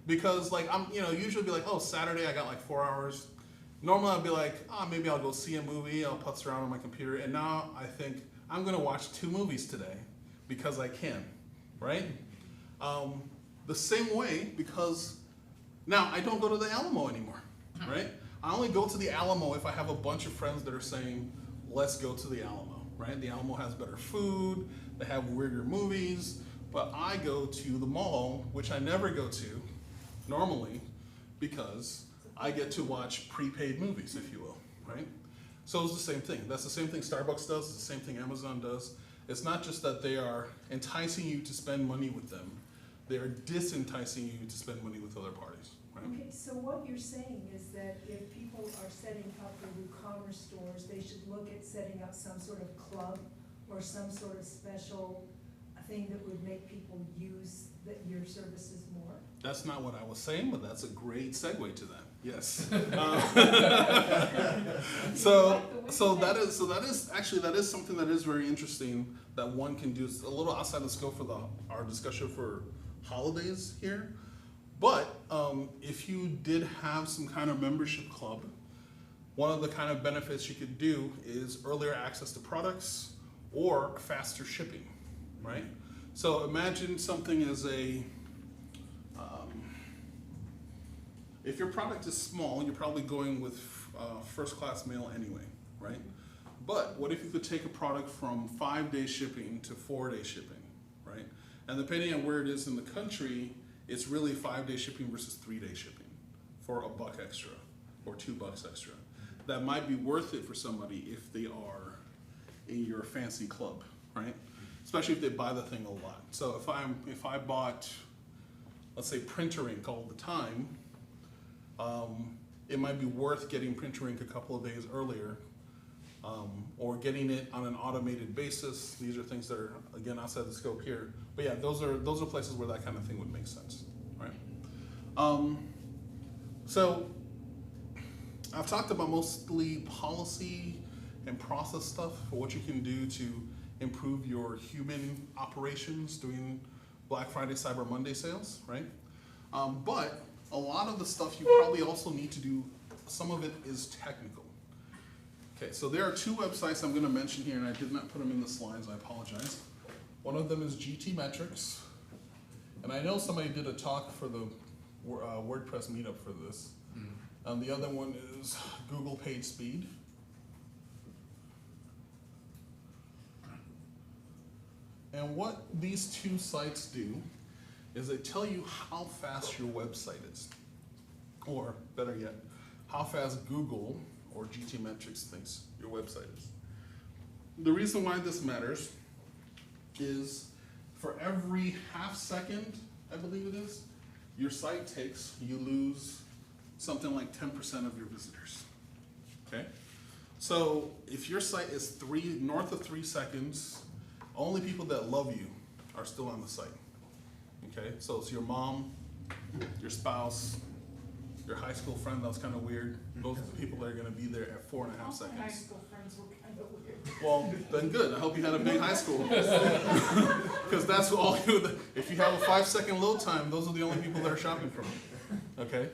G: Because like, usually be like, oh, Saturday I got like 4 hours. Normally I'd be like, maybe I'll go see a movie, I'll putz around on my computer. And now I think I'm gonna watch 2 movies today because I can, right? The same way, because now I don't go to the Alamo anymore, right? I only go to the Alamo if I have a bunch of friends that are saying, let's go to the Alamo, right? The Alamo has better food, they have weirder movies, but I go to the mall, which I never go to normally, because I get to watch prepaid movies, if you will, right? So it's the same thing. That's the same thing Starbucks does, it's the same thing Amazon does. It's not just that they are enticing you to spend money with them, they are disenticing you to spend money with other parties, right?
C: Okay, so what you're saying is that if people are setting up their WooCommerce stores, they should look at setting up some sort of club or some sort of special thing that would make people use your services more?
G: That's not what I was saying, but that's a great segue to that. Yes. That is something that is very interesting that one can do. It's a little outside the scope for our discussion for holidays here. But if you did have some kind of membership club, one of the kind of benefits you could do is earlier access to products or faster shipping, right? So imagine something as if your product is small, you're probably going with first class mail anyway, right? But what if you could take a product from 5-day shipping to 4-day shipping, right? And depending on where it is in the country, it's really 5-day shipping versus 3-day shipping for $1 extra or $2 extra. That might be worth it for somebody if they are in your fancy club, right? Especially if they buy the thing a lot. So if I bought, let's say, printer ink all the time, it might be worth getting printer ink a couple of days earlier, or getting it on an automated basis. These are things that are, again, outside the scope here. But yeah, those are places where that kind of thing would make sense, right? So I've talked about mostly policy and process stuff for what you can do to improve your human operations during Black Friday, Cyber Monday sales, right? But a lot of the stuff you probably also need to do, some of it is technical. Okay, so there are 2 websites I'm going to mention here, and I did not put them in the slides, I apologize. One of them is GT Metrics, and I know somebody did a talk for the WordPress meetup for this. The other one is Google Page Speed. And what these 2 sites do is they tell you how fast your website is, or better yet, how fast Google or GT Metrics thinks your website is. The reason why this matters is for every half second, I believe it is, your site takes, you lose something like 10% of your visitors, okay? So if your site is north of 3 seconds, only people that love you are still on the site, okay? So it's your mom, your spouse, your high school friend, that's kind of weird. Those are the people that are gonna be there at 4.5
D: All my high
G: seconds.
D: school friends were kind of weird.
G: Well, then good, I hope you had a big high school. Because that's all if you have a 5-second load time, those are the only people that are shopping from you, okay?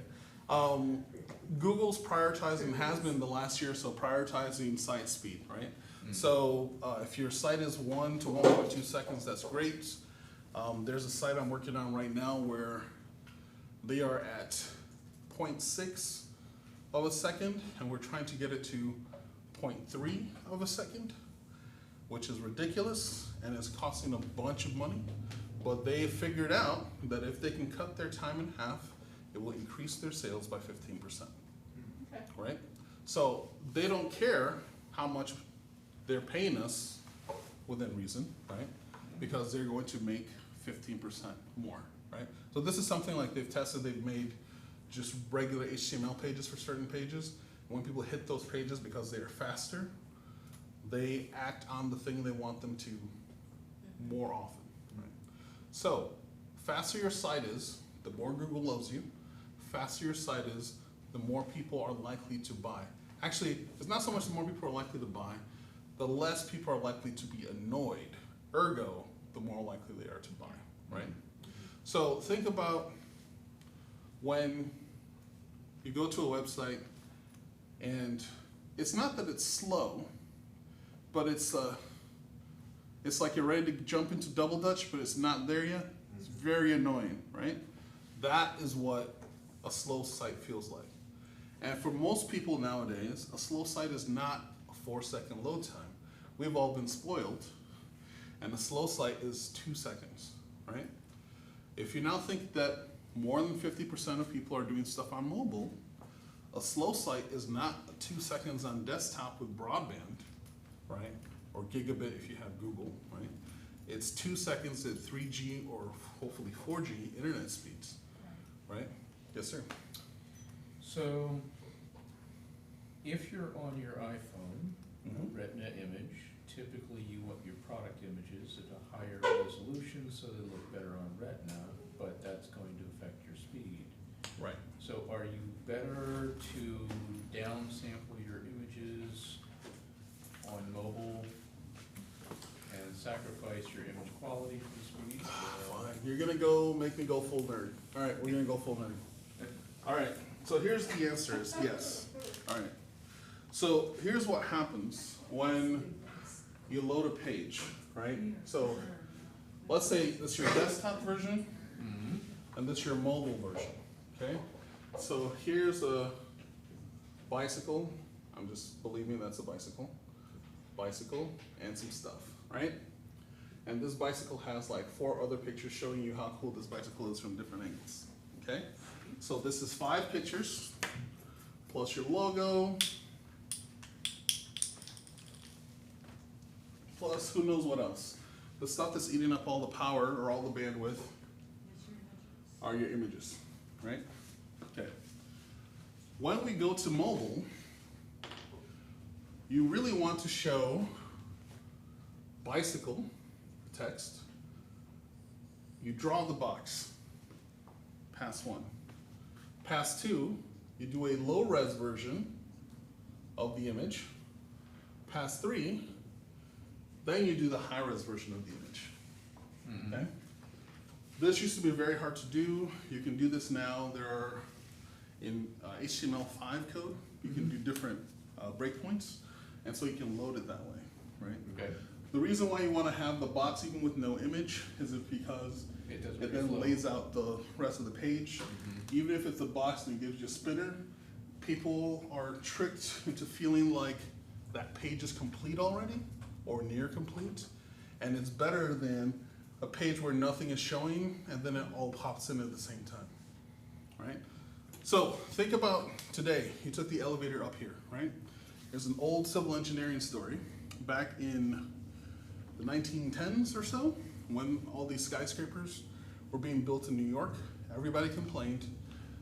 G: Google's prioritizing, has been the last year or so, prioritizing site speed, right? So if your site is 1 to 1.2 seconds, that's great. There's a site I'm working on right now where they are at 0.6 of a second, and we're trying to get it to 0.3 of a second, which is ridiculous, and it's costing a bunch of money. But they figured out that if they can cut their time in half, it will increase their sales by 15%,
D: Okay.
G: right? So they don't care how much they're paying us within reason, right? Because they're going to make 15% more, right? So this is something like they've tested, they've made just regular HTML pages for certain pages. And when people hit those pages because they are faster, they act on the thing they want them to more often, right? So faster your site is, the more Google loves you. Faster your site is, the more people are likely to buy. Actually, it's not so much the more people are likely to buy, the less people are likely to be annoyed. Ergo, the more likely they are to buy, right? So think about when you go to a website and it's not that it's slow, but it's like you're ready to jump into double dutch, but it's not there yet. It's very annoying, right? That is what a slow site feels like. And for most people nowadays, a slow site is not a 4-second load time. We've all been spoiled, and a slow site is 2 seconds, right? If you now think that more than 50% of people are doing stuff on mobile, a slow site is not 2 seconds on desktop with broadband, right? Or gigabit if you have Google, right? It's 2 seconds at 3G or hopefully 4G internet speeds, right? Yes, sir.
B: So, if you're on your iPhone, Retina image, typically you want your product images at a higher resolution so they look better on Retina, but that's going to affect your speed.
G: Right.
B: So are you better to downsample your images on mobile and sacrifice your image quality for the speed?
G: Fine. You're gonna make me go full nerd. All right, we're gonna go full nerd. All right, so here's the answer is yes. All right. So here's what happens when you load a page, right? So let's say this is your desktop version, and this is your mobile version, okay? So here's a bicycle. I'm just believing that's a bicycle. Bicycle and some stuff, right? And this bicycle has like 4 other pictures showing you how cool this bicycle is from different angles, okay? So this is 5 pictures, plus your logo, plus who knows what else. The stuff that's eating up all the power or all the bandwidth are your images, right? Okay. When we go to mobile, you really want to show bicycle text. You draw the box, pass 1. Pass 2, you do a low-res version of the image. Pass 3, then you do the high-res version of the image. Okay? This used to be very hard to do. You can do this now. There are, in HTML5 code, you can do different breakpoints, and so you can load it that way, right?
B: Okay.
G: The reason why you want to have the box even with no image is because it then lays out the rest of the page. Even if it's a box and it gives you a spinner, people are tricked into feeling like that page is complete already or near complete, and it's better than a page where nothing is showing and then it all pops in at the same time, right? So think about today. You took the elevator up here, right? There's an old civil engineering story back in the 1910s or so, when all these skyscrapers were being built in New York. Everybody complained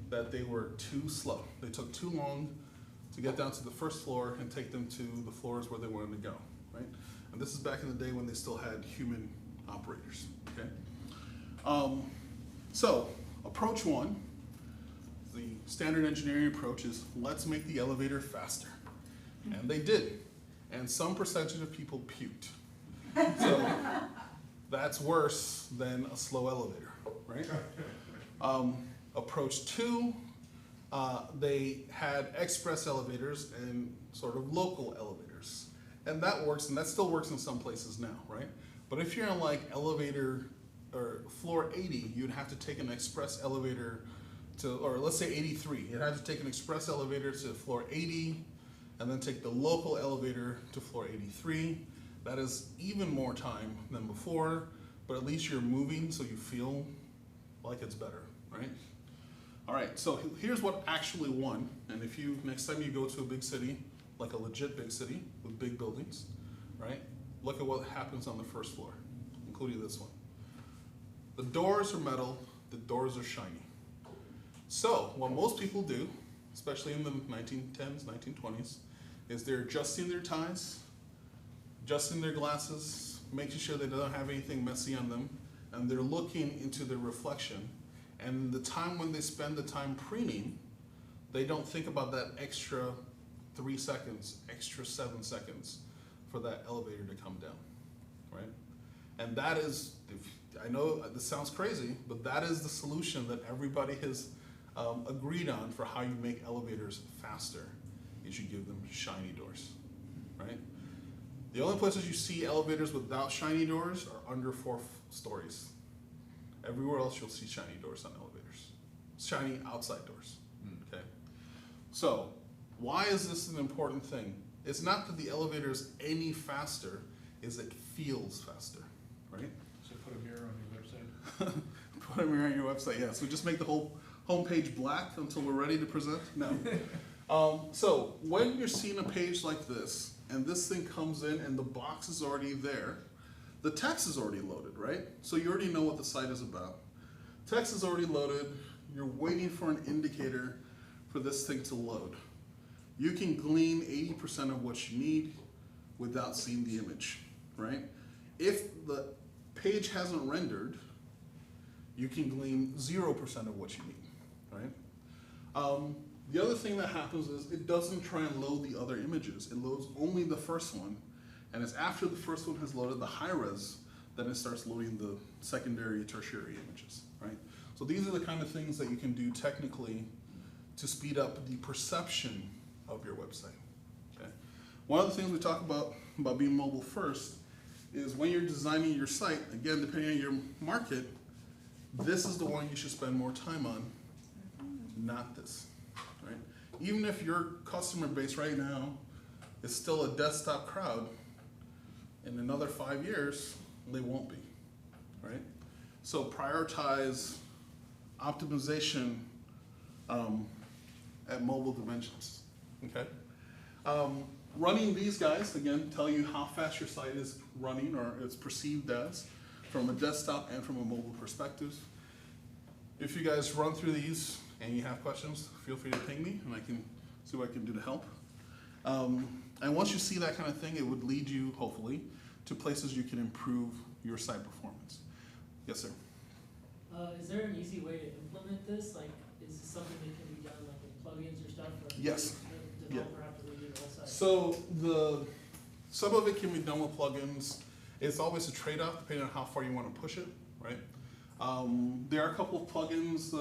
G: that they were too slow. They took too long to get down to the first floor and take them to the floors where they wanted to go, right? And this is back in the day when they still had human operators, okay? So, approach 1, the standard engineering approach is, let's make the elevator faster. And they did. And some percentage of people puked. So, that's worse than a slow elevator, right? Approach 2, they had express elevators and sort of local elevators. And that works, and that still works in some places now, right? But if you're on like elevator or floor 80, you'd have to take an express elevator to, or let's say 83, you'd have to take an express elevator to floor 80, and then take the local elevator to floor 83. That is even more time than before, but at least you're moving so you feel like it's better, right? All right, so here's what actually won. And if you, next time you go to a big city, like a legit big city with big buildings, right? Look at what happens on the first floor, including this one. The doors are metal, the doors are shiny. So what most people do, especially in the 1910s, 1920s, is they're adjusting their ties, adjusting their glasses, making sure they don't have anything messy on them, and they're looking into their reflection. And the time when they spend the time preening, they don't think about that extra 3 seconds, extra 7 seconds for that elevator to come down, right? And that is, I know this sounds crazy, but that is the solution that everybody has agreed on for how you make elevators faster, is you give them shiny doors, right? The only places you see elevators without shiny doors are under 4 stories. Everywhere else you'll see shiny doors on elevators. Shiny outside doors, okay? So, why is this an important thing? It's not that the elevator is any faster, it's that it feels faster, right?
B: So put a mirror on your website?
G: Put a mirror on your website, yeah. So just make the whole homepage black until we're ready to present? No. So when you're seeing a page like this, and this thing comes in and the box is already there, the text is already loaded, right? So you already know what the site is about. Text is already loaded, you're waiting for an indicator for this thing to load. You can glean 80% of what you need without seeing the image, right? If the page hasn't rendered, you can glean 0% of what you need, right? The other thing that happens is it doesn't try and load the other images. It loads only the first one, and it's after the first one has loaded the high res, then it starts loading the secondary, tertiary images, right? So these are the kind of things that you can do technically to speed up the perception of your website, okay? One of the things we talk about being mobile first is when you're designing your site, again, depending on your market, this is the one you should spend more time on, not this, right? Even if your customer base right now is still a desktop crowd, in another 5 years, they won't be, right? So prioritize optimization at mobile dimensions, okay? Running these guys, again, tell you how fast your site is running or it's perceived as from a desktop and from a mobile perspective. If you guys run through these and you have questions, feel free to ping me and I can see what I can do to help. And once you see that kind of thing, it would lead you, hopefully, to places you can improve your site performance. Yes, sir?
F: Is there an easy way to implement this? Like, is this something that can be done like with plugins or stuff? Or
G: Yes.
F: does the developer have to redo the whole site?
G: So some of it can be done with plugins. It's always a trade-off depending on how far you want to push it, right? There are a couple of plugins.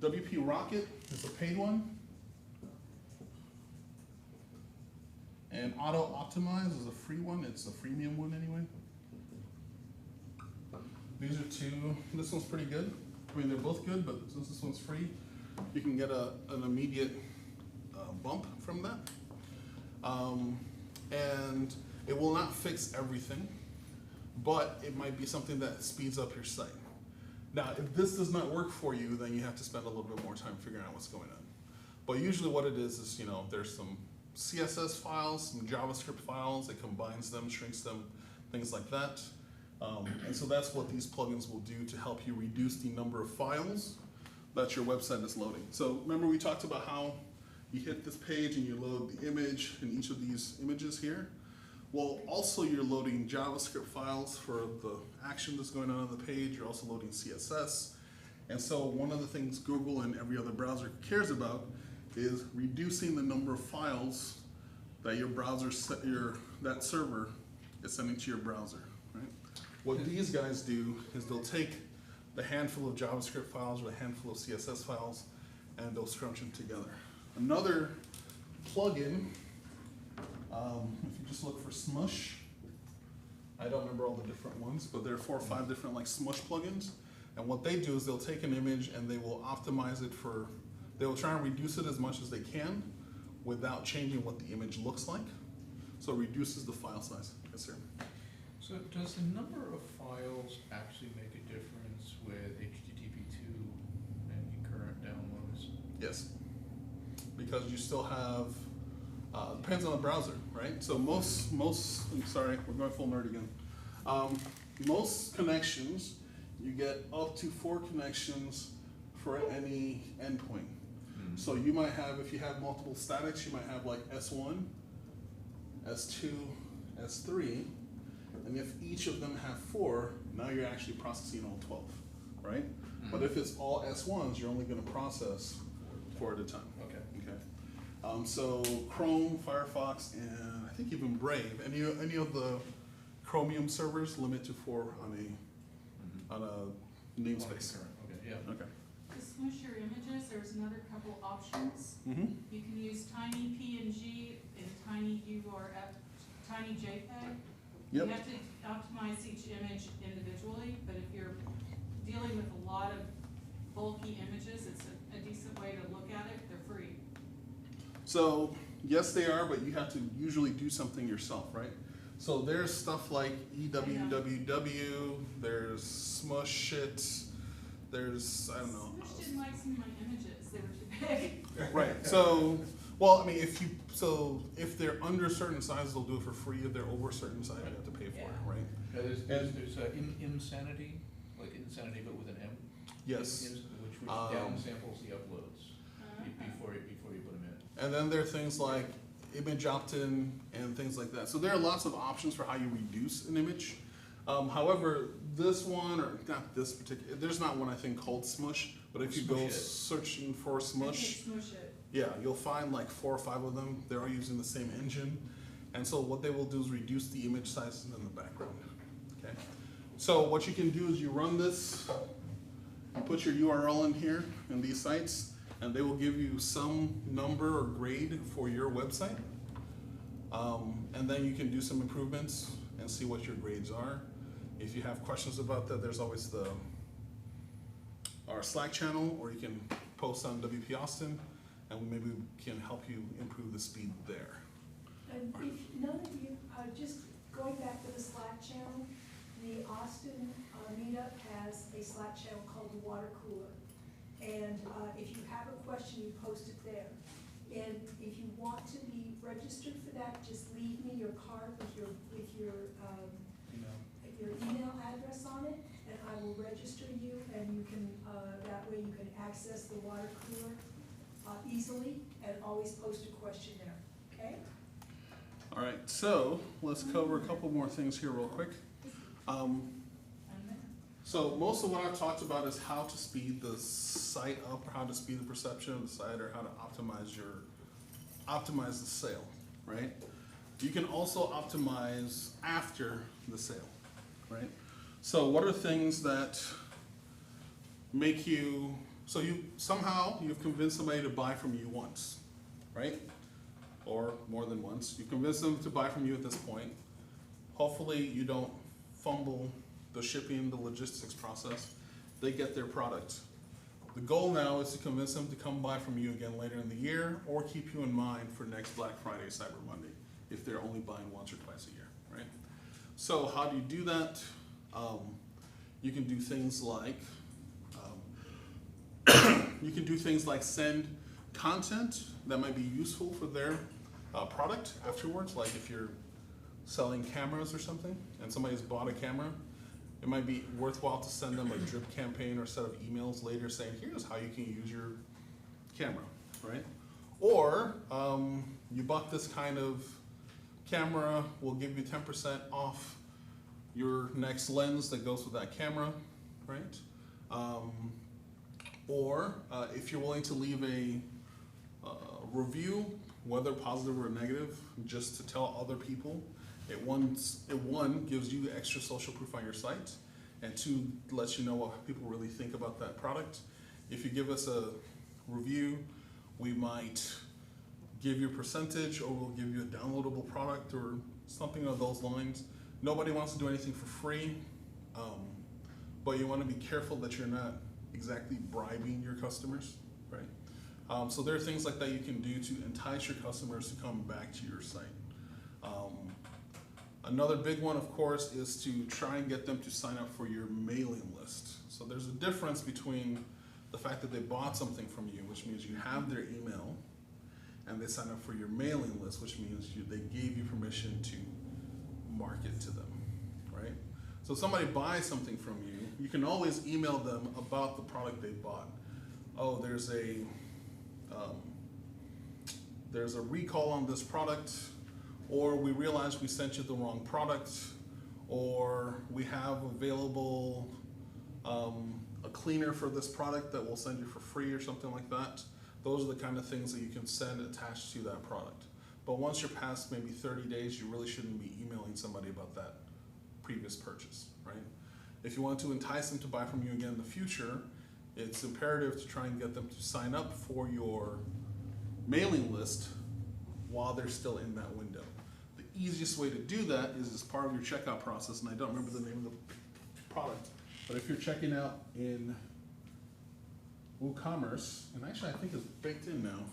G: WP Rocket is a paid one. And Auto Optimize is a free one. It's a freemium one anyway. These are two. This one's pretty good. I mean, they're both good, but since this one's free, you can get an immediate bump from that. And it will not fix everything, but it might be something that speeds up your site. Now, if this does not work for you, then you have to spend a little bit more time figuring out what's going on. But usually what it is, you know, there's some CSS files, some JavaScript files, it combines them, shrinks them, things like that. And so that's what these plugins will do to help you reduce the number of files that your website is loading. So remember we talked about how you hit this page and you load the image in each of these images here? Well, also you're loading JavaScript files for the action that's going on the page. You're also loading CSS. And so one of the things Google and every other browser cares about is reducing the number of files that your browser, that server is sending to your browser, right? What these guys do is they'll take the handful of JavaScript files or a handful of CSS files and they'll scrunch them together. Another plugin, if you just look for Smush, I don't remember all the different ones, but there are 4 or 5 different like Smush plugins. And what they do is they'll take an image and they will optimize it for, they will try and reduce it as much as they can without changing what the image looks like. So it reduces the file size. Yes, sir.
B: So does the number of files actually make a difference with HTTP2 and current downloads?
G: Yes. Because you still have, depends on the browser, right? So most, I'm sorry, we're going full nerd again. Most connections, you get up to 4 connections for any endpoint. So you might have, if you have multiple statics, you might have like S1, S2, S3, and if each of them have 4, now you're actually processing all 12, right? But if it's all S1s, you're only gonna process 4 at a time.
B: Okay.
G: Okay. So Chrome, Firefox, and I think even Brave, any of the Chromium servers limit to 4 on a namespace.
B: Okay, yeah.
G: Okay.
D: To smush your images, there's another couple options.
G: Mm-hmm.
D: You can use tiny PNG and tiny URF, tiny JPEG.
G: Yep.
D: You have to optimize each image individually, but if you're dealing with a lot of bulky images, it's a decent way to look at it. They're free.
G: So yes, they are, but you have to usually do something yourself, right? So there's stuff like EWWW, there's Smush it, there's, I don't know.
D: Smush didn't like some of my images. They were too big.
G: Right, so, well, I mean, if they're under certain sizes, they'll do it for free. If they're over a certain size, you have to pay for it, right?
B: Yeah, there's Insanity, like Insanity but with an M.
G: Yes.
B: Which downsamples the uploads before you put them in.
G: And then there are things like image opt-in and things like that. So there are lots of options for how you reduce an image. However, this one, or not this particular, there's not one I think called Smush, but if you go searching for Smush,
D: Smush it.
G: yeah, you'll find like 4 or 5 of them. They're all using the same engine. And so what they will do is reduce the image sizes in the background, okay? So what you can do is you run this, you put your URL in here in these sites, and they will give you some number or grade for your website. And then you can do some improvements and see what your grades are. If you have questions about that, there's always our Slack channel, or you can post on WP Austin, and maybe we can help you improve the speed there.
C: And if none of you, just going back to the Slack channel, the Austin meetup has a Slack channel called the Water Cooler. And if you have a question, you post it there. And if you want to be registered for that, just leave me your card with your email address on it, and I will register you, and you can, that way you can access the Water Cooler easily, and always post a question there, okay?
G: All right, so let's cover a couple more things here real quick. So most of what I've talked about is how to speed the site up, or how to speed the perception of the site, or how to optimize the sale, right? You can also optimize after the sale, right? So what are things that make you, so you've convinced somebody to buy from you once, right? Or more than once. You convince them to buy from you at this point. Hopefully you don't fumble the shipping, the logistics process. They get their product. The goal now is to convince them to come buy from you again later in the year, or keep you in mind for next Black Friday, Cyber Monday, if they're only buying once or twice a year, right? So how do you do that? You can do things like send content that might be useful for their product afterwards. Like if you're selling cameras or something and somebody's bought a camera, it might be worthwhile to send them a drip campaign or a set of emails later saying, here's how you can use your camera, right? Or you bought this kind of camera, we'll give you 10% off your next lens that goes with that camera, right? Or if you're willing to leave a review, whether positive or negative, just to tell other people, it one gives you extra social proof on your site, and two lets you know what people really think about that product. If you give us a review, we might give you a percentage, or we'll give you a downloadable product or something of those lines. Nobody wants to do anything for free, but you want to be careful that you're not exactly bribing your customers, right? So there are things like that you can do to entice your customers to come back to your site. Another big one, of course, is to try and get them to sign up for your mailing list. So there's a difference between the fact that they bought something from you, which means you have their email, and they sign up for your mailing list, which means they gave you permission to market to them, right? So if somebody buys something from you, you can always email them about the product they bought. Oh, there's a recall on this product, or we realized we sent you the wrong product, or we have available a cleaner for this product that we'll send you for free or something like that. Those are the kind of things that you can send attached to that product. But once you're past maybe 30 days, you really shouldn't be emailing somebody about that previous purchase, right? If you want to entice them to buy from you again in the future, it's imperative to try and get them to sign up for your mailing list while they're still in that window. The easiest way to do that is as part of your checkout process, and I don't remember the name of the product, but if you're checking out in WooCommerce, and actually I think it's baked in now,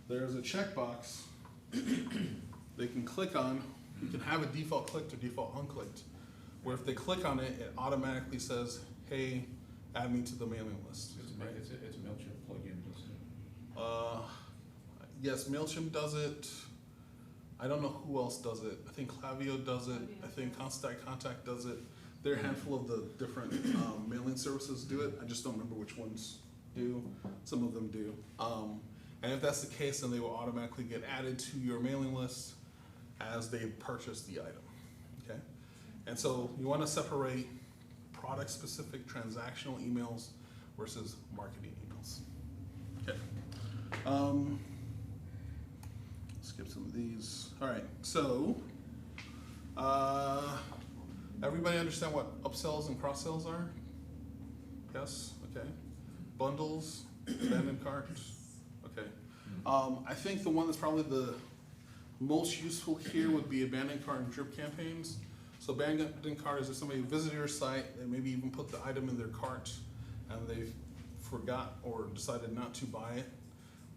G: there's a checkbox they can click on. You can have a default clicked or default unclicked, where if they click on it, it automatically says, hey, add me to the mailing list.
B: Right? It's a MailChimp plugin, doesn't it?
G: Yes, MailChimp does it. I don't know who else does it. I think Klaviyo does it. I think Contact does it. There are a handful of the different mailing services do it. I just don't remember which ones do. Some of them do. And if that's the case, then they will automatically get added to your mailing list as they purchase the item, okay? And so you want to separate product-specific transactional emails versus marketing emails, okay? Skip some of these. All right, so everybody understand what upsells and cross-sells are? Yes, okay. Bundles, Abandoned carts, okay. I think the one that's probably the most useful here would be abandoned cart and drip campaigns. So abandoned cart is if somebody visited your site, they maybe even put the item in their cart and they forgot or decided not to buy it.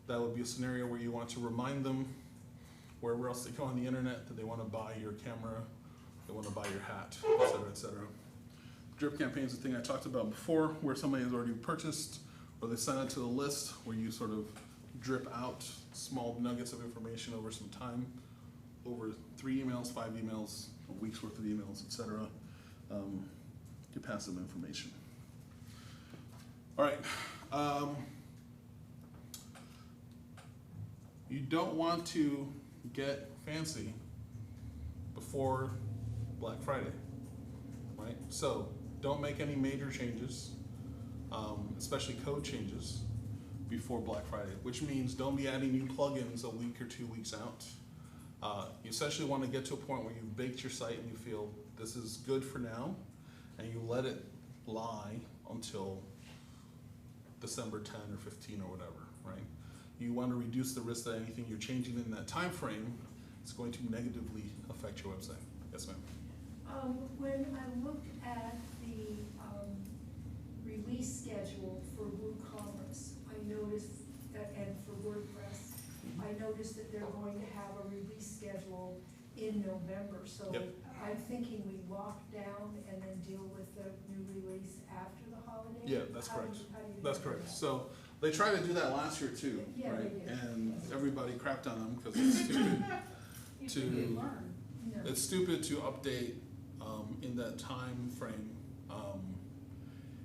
G: That would be a scenario where you want to remind them wherever else they go on the internet that they want to buy your camera, they want to buy your hat, et cetera, et cetera. Drip campaign is the thing I talked about before, where somebody has already purchased, or they send it to the list, where you sort of drip out small nuggets of information over some time, over 3 emails, 5 emails, a week's worth of emails, et cetera, to pass them information. All right. You don't want to get fancy before Black Friday, right? So don't make any major changes, especially code changes, before Black Friday, which means don't be adding new plugins a week or 2 weeks out. You essentially want to get to a point where you've baked your site and you feel this is good for now, and you let it lie until December 10 or 15 or whatever, right? You want to reduce the risk that anything you're changing in that time frame is going to negatively affect your website. Yes, ma'am.
C: When I looked at the release schedule for WooCommerce, I noticed that, and for WordPress, I noticed that they're going to have a release schedule in November. So
G: Yep.
C: I'm thinking we lock down and then deal with the new release after the holiday.
G: Yeah, that's
C: How do
G: correct.
C: you- how do you
G: That's
C: handle
G: correct.
C: that?
G: So they tried to do that last year too,
C: Yeah, they
G: right?
C: did.
G: And everybody crapped on them because it's stupid.
D: You
G: To-
D: can learn.
C: No.
G: It's stupid to update in that time frame.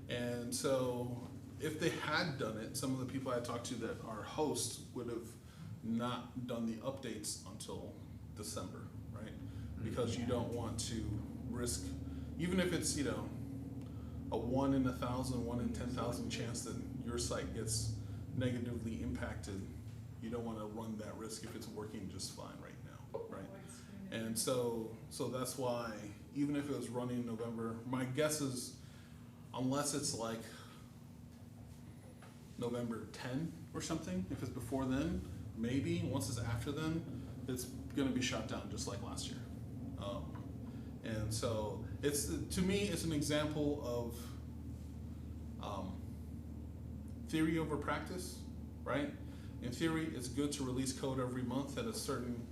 G: And so if they had done it, some of the people I talked to that are hosts would have not done the updates until December, right? Because you don't want to risk, even if it's, a 1 in 1,000, 1 in 10,000 chance that your site gets negatively impacted, you don't want to run that risk if it's working just fine right now, right? And so that's why, even if it was running in November, my guess is, unless it's like November 10 or something, if it's before then, maybe. Once it's after then, it's gonna be shut down just like last year. And so to me, it's an example of theory over practice, right? In theory, it's good to release code every month at a certain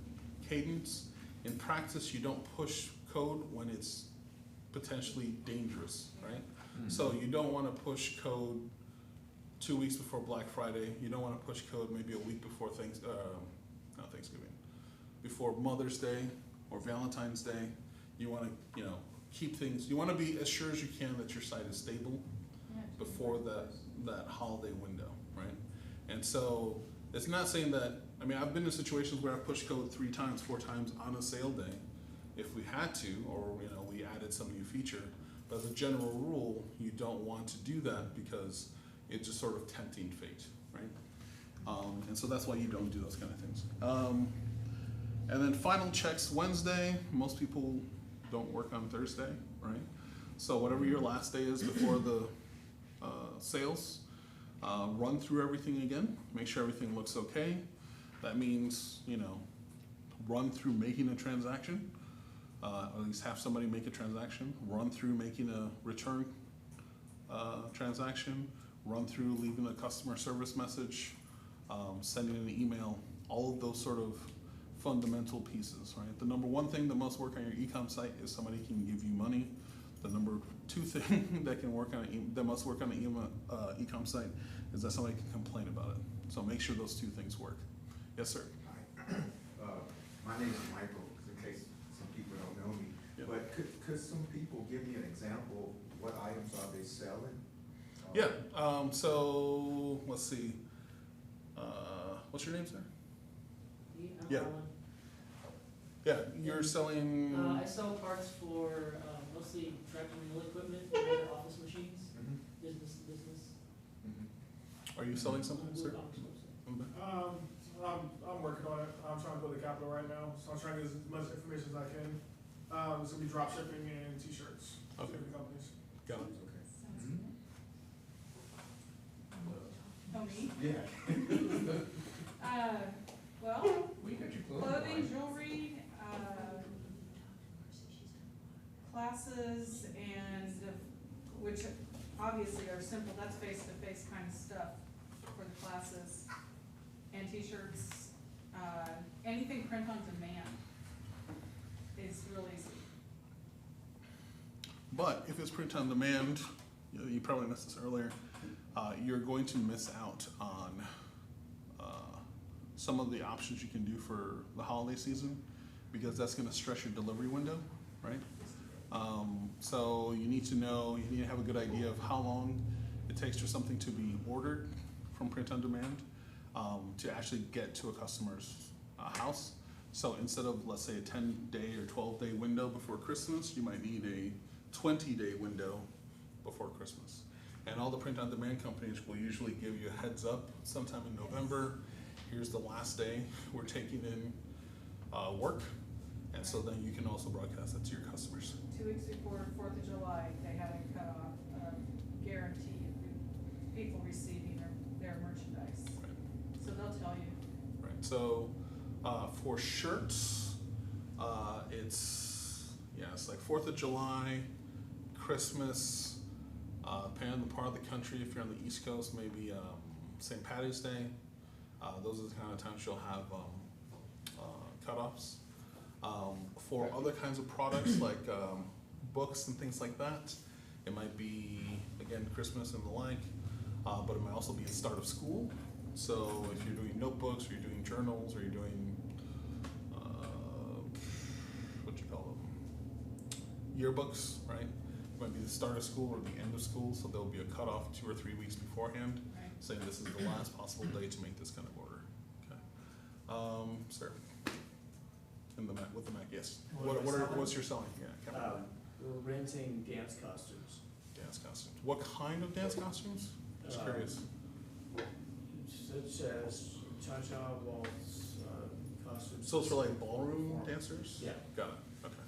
G: cadence. In practice, you don't push code when it's potentially dangerous, right? So you don't want to push code 2 weeks before Black Friday. You don't want to push code maybe a week before not Thanksgiving, before Mother's Day or Valentine's Day. You want to, keep things. You want to be as sure as you can that your site is stable before that holiday window, right? And so it's not saying that. I mean, I've been in situations where I've pushed code 3 times, 4 times on a sale day, if we had to, or we added some new feature. But as a general rule, you don't want to do that because it's just sort of tempting fate, right? And so that's why you don't do those kind of things. And then final checks Wednesday. Most people don't work on Thursday, right? So whatever your last day is before the sales, run through everything again. Make sure everything looks okay. That means, run through making a transaction. At least have somebody make a transaction. Run through making a return transaction. Run through leaving a customer service message, sending an email. All of those sort of fundamental pieces, right? The number 1 thing that must work on your e-com site is somebody can give you money. The number 2 thing that must work on an e-com site is that somebody can complain about it. So make sure those 2 things work. Yes, sir.
H: Hi. My name is Michael, in case some people don't know me.
G: Yep.
H: But could some people give me an example of what items are they selling?
G: Yeah. So let's see. What's your name, sir? Yeah. Yeah. You're selling.
F: I sell parts for mostly tractor mill equipment and office machines,
H: Mhm.
F: business to business.
H: Mhm.
G: Are you selling something, sir?
F: WooCommerce website.
I: I'm working on it. I'm trying to build a capital right now, so I'm trying to get as much information as I can. It's gonna be drop shipping and t-shirts to
G: Okay.
I: different companies.
G: Got it.
H: Okay.
C: Sounds
H: Mhm.
C: good.
D: Oh, me?
A: Yeah.
D: Well,
B: We got your
D: clothing, jewelry, classes, and, which obviously are simple, that's face-to-face kind of stuff for the classes. And t-shirts, anything print on demand is real easy.
G: But if it's print on demand, you probably missed this earlier, you're going to miss out on some of the options you can do for the holiday season, because that's going to stress your delivery window, right? So you need to know, you need to have a good idea of how long it takes for something to be ordered from print on demand to actually get to a customer's house. So instead of, let's say, a 10-day or 12-day window before Christmas, you might need a 20-day window before Christmas. And all the print on demand companies will usually give you a heads up sometime in November. Here's the last day we're taking in work. And so then you can also broadcast that to your customers.
D: 2 weeks before 4th of July, they have a cutoff, guarantee of people receiving their merchandise.
G: Right.
D: So they'll tell you.
G: Right. So for shirts, it's like 4th of July, Christmas, depending on the part of the country. If you're on the East Coast, maybe St. Patty's Day. Those are the kind of times you'll have cutoffs. For other kinds of products like books and things like that, it might be, again, Christmas and the like, but it might also be the start of school. So if you're doing notebooks, or you're doing journals, or you're doing, what you call them, yearbooks, right? It might be the start of school or the end of school, so there'll be a cutoff 2 or 3 weeks beforehand,
D: Right.
G: saying this is the last possible day to make this kind of order. Okay. Sir. In the Mac, with the Mac, yes. What's your selling? Yeah, Kevin.
A: We're renting dance costumes.
G: Dance costumes. What kind of dance costumes? Just curious.
A: Such as cha-cha, waltz, costumes.
G: So it's for like ballroom dancers?
A: Yeah.
G: Got it. Okay.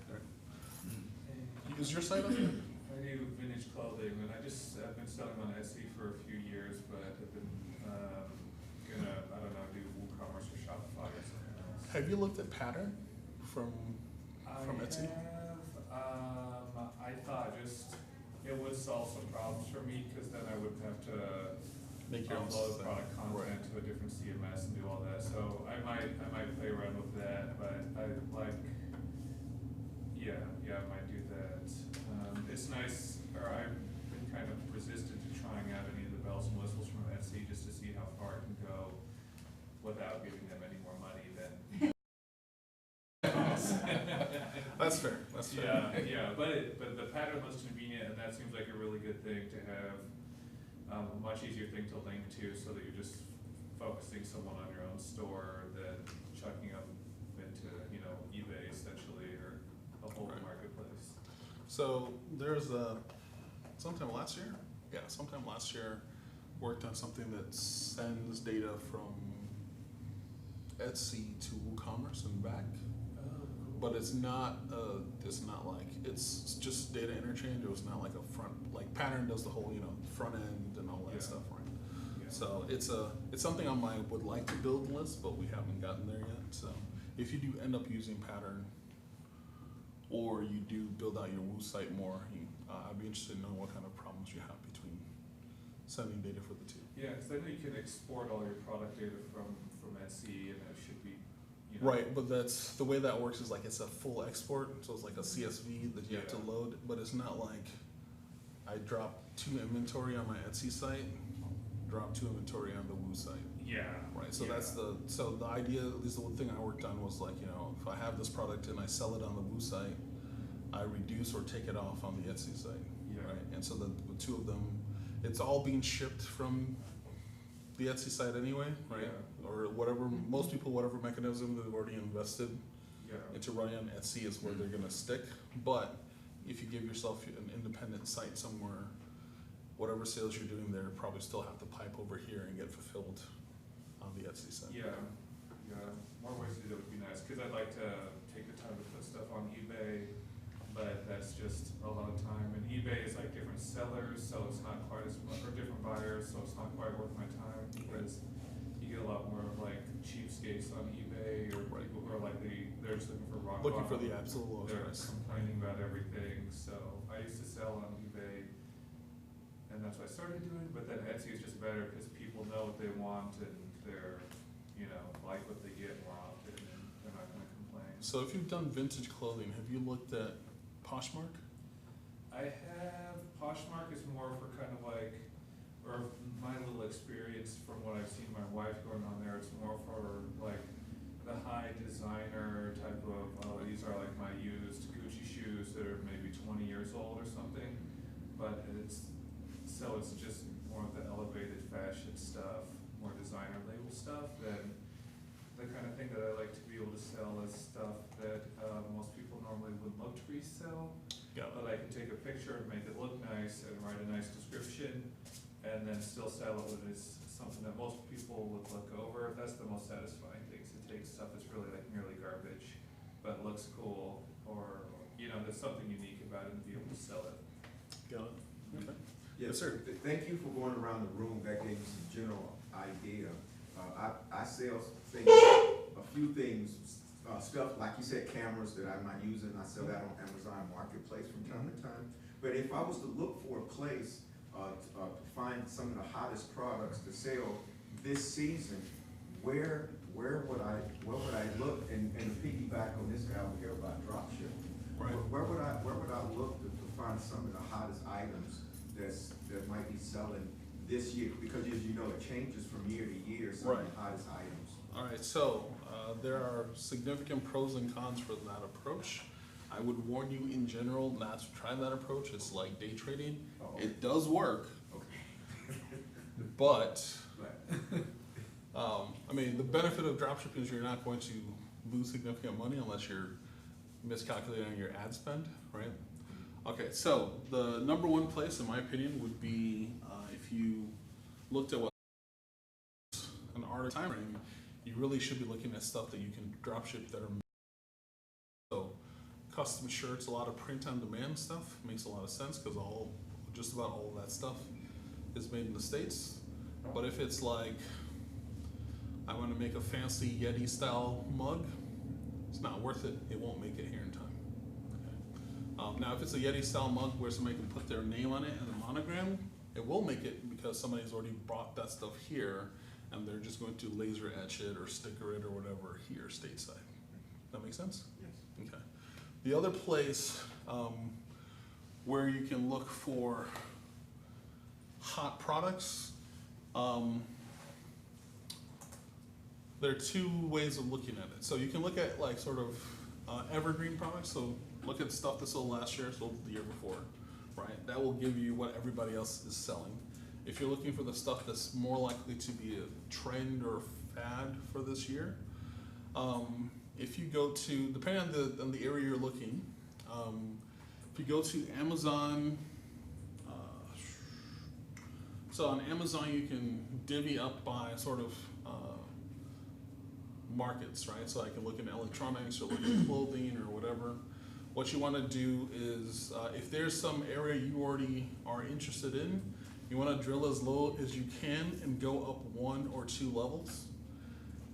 G: All right. Is your site on there?
E: I do vintage clothing, and I've been selling on Etsy for a few years, but I've been I don't know, do WooCommerce or Shopify or something else.
G: Have you looked at Pattern from Etsy?
E: I thought it would solve some problems for me, because then I wouldn't have to
G: Make your own
E: upload
G: thing.
E: product content to a different CMS and do all that. So I might play around with that, but I like, I might do that. It's nice, or I've been kind of resistant to trying out any of the bells and whistles from Etsy, just to see how far it can go without giving them any more money than.
G: That's fair. That's fair.
E: But the pattern looks convenient, and that seems like a really good thing to have. A much easier thing to link to, so that you're just focusing someone on your own store than chucking them into eBay essentially, or a whole
G: Right.
E: marketplace.
G: So there's sometime last year, worked on something that sends data from Etsy to WooCommerce and back. But it's not like, it's just data interchange. It was not like a front, like Pattern does the whole, front end and all that
E: Yeah.
G: stuff, right?
E: Yeah.
G: So it's something on my would like to build list, but we haven't gotten there yet. So if you do end up using Pattern, or you do build out your Woo site more, I'd be interested in knowing what kind of problems you have between sending data for the two.
E: Yeah, because then you can export all your product data from Etsy, and it should be.
G: Right, but that's the way that works is like it's a full export, so it's like a CSV that you have to
E: Yeah.
G: load, but it's not like I drop 2 inventory on my Etsy site, drop 2 inventory on the Woo site.
E: Yeah.
G: Right, so
E: yeah.
G: so the idea, at least the one thing I worked on was like, if I have this product and I sell it on the Woo site, I reduce or take it off on the Etsy site,
E: Yeah.
G: right? And so the 2 of them, it's all being shipped from the Etsy site anyway, right?
E: Yeah.
G: Or whatever, most people, whatever mechanism they've already invested
E: Yeah.
G: into running on Etsy is where they're gonna stick. But if you give yourself an independent site somewhere, whatever sales you're doing there probably still have to pipe over here and get fulfilled on the Etsy site.
E: Yeah. More ways to do that would be nice, because I'd like to take the time to put stuff on eBay but that's just a lot of time. And eBay is like different sellers, so it's not quite as much, or different buyers, so it's not quite worth my time, because you get a lot more of like cheapskates on eBay, or people who are like, they're just looking for rock
G: Looking for
E: bottom.
G: the absolute lowest
E: They're
G: price.
E: complaining about everything, so I used to sell on eBay, and that's what I started doing, but then Etsy is just better, because people know what they want, and they're, you know, like what they get more often, and they're not gonna complain.
G: So if you've done vintage clothing, have you looked at Poshmark?
E: I have, Poshmark is more for kind of like, or my little experience from what I've seen my wife going on there, it's more for like the high designer type of, these are like my used Gucci shoes that are maybe 20 years old or something, but it's just more of the elevated fashion stuff, more designer label stuff, than the kind of thing that I like to be able to sell as stuff that most people normally wouldn't look to resell.
G: Yeah.
E: But I can take a picture and make it look nice and write a nice description, and then still sell it when it's something that most people would look over. That's the most satisfying thing, to take stuff that's really like nearly garbage, but looks cool, or, you know, there's something unique about it, and be able to sell it.
G: Got it. Okay.
H: Yes,
G: sir.
H: Thank you for going around the room. That gave me some general idea. I sell things, a few things, stuff, like you said, cameras that I'm not using. I sell that on Amazon Marketplace from time to time. But if I was to look for a place to find some of the hottest products to sell this season, where would I look? And to piggyback on this guy over here about dropship,
G: Right.
H: where would I look to find some of the hottest items that might be selling this year? Because as you know, it changes from year to year, some of the hottest items.
G: All right, so there are significant pros and cons for that approach. I would warn you in general not to try that approach. It's like day trading.
H: Uh-oh.
G: It does work,
H: Okay.
G: but I mean, the benefit of dropshipping is you're not going to lose significant money unless you're miscalculating your ad spend, right? Okay, so the number one place, in my opinion, would be if you looked at what an artist time frame, you really should be looking at stuff that you can dropship that are so custom shirts, a lot of print on demand stuff makes a lot of sense, because just about all of that stuff is made in the States. But if it's like, I want to make a fancy Yeti style mug, it's not worth it. It won't make it here in time. Okay. Now, if it's a Yeti style mug where somebody can put their name on it and a monogram, it will make it, because somebody's already bought that stuff here, and they're just going to laser etch it or sticker it or whatever here stateside. That make sense?
H: Yes.
G: Okay. The other place where you can look for hot products, there are two ways of looking at it. So you can look at like sort of evergreen products. So look at stuff that sold last year, sold the year before, right? That will give you what everybody else is selling. If you're looking for the stuff that's more likely to be a trend or fad for this year, if you go to, depending on the area you're looking, if you go to Amazon, so on Amazon you can divvy up by sort of markets, right? So I can look in electronics or look at clothing or whatever. What you want to do is, if there's some area you already are interested in, you want to drill as low as you can and go up 1 or 2 levels.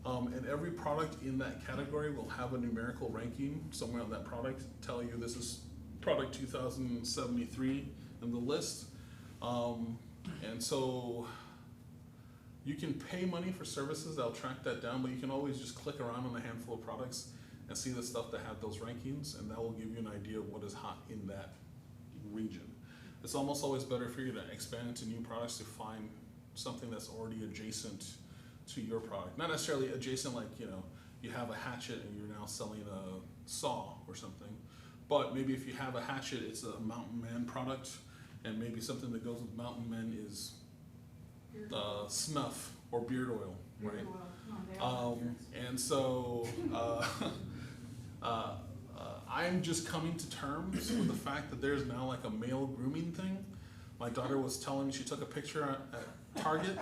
G: And every product in that category will have a numerical ranking somewhere on that product, tell you this is product 2073 in the list. And so you can pay money for services that'll track that down, but you can always just click around on a handful of products and see the stuff that have those rankings, and that will give you an idea of what is hot in that region. It's almost always better for you to expand into new products to find something that's already adjacent to your product. Not necessarily adjacent, like, you know, you have a hatchet and you're now selling a saw or something, but maybe if you have a hatchet, it's a Mountain Man product, and maybe something that goes with Mountain Man is snuff or beard oil, right? And so I'm just coming to terms with the fact that there's now like a male grooming thing. My daughter was telling me, she took a picture at Target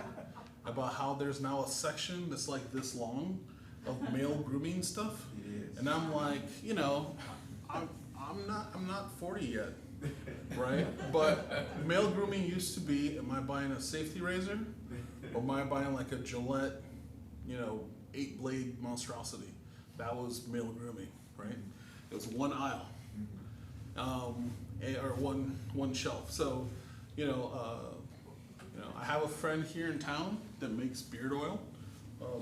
G: about how there's now a section that's like this long of male grooming stuff.
H: It is.
G: And I'm like, you know, I'm not 40 yet, right? But male grooming used to be, am I buying a safety razor, or am I buying like a Gillette, 8-blade monstrosity? That was male grooming, right? It was one aisle, or one shelf. So, I have a friend here in town that makes beard oil.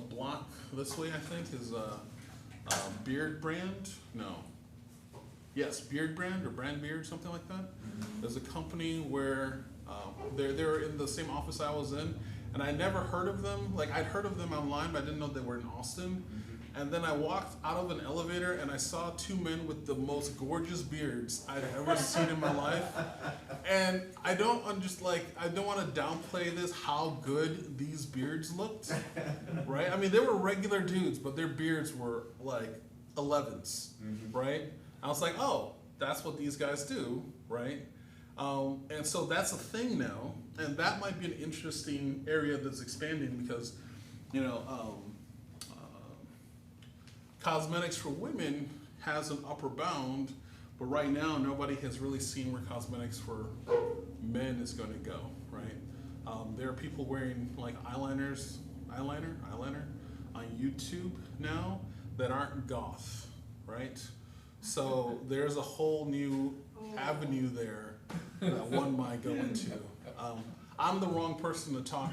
G: Block This Way, I think, is a Beard Brand. No. Yes, Beard Brand or Brand Beard, something like that. There's a company where they're in the same office I was in, and I never heard of them. Like, I'd heard of them online, but I didn't know they were in Austin. And then I walked out of an elevator and I saw two men with the most gorgeous beards I'd ever seen in my life. And I don't want to downplay this, how good these beards looked, right? I mean, they were regular dudes, but their beards were like 11s, right? I was like, oh, that's what these guys do, right? And so that's a thing now, and that might be an interesting area that's expanding because, cosmetics for women has an upper bound, but right now nobody has really seen where cosmetics for men is going to go, right? There are people wearing like eyeliner on YouTube now that aren't goth, right? So there's a whole new avenue there that one might go into. I'm the wrong person to talk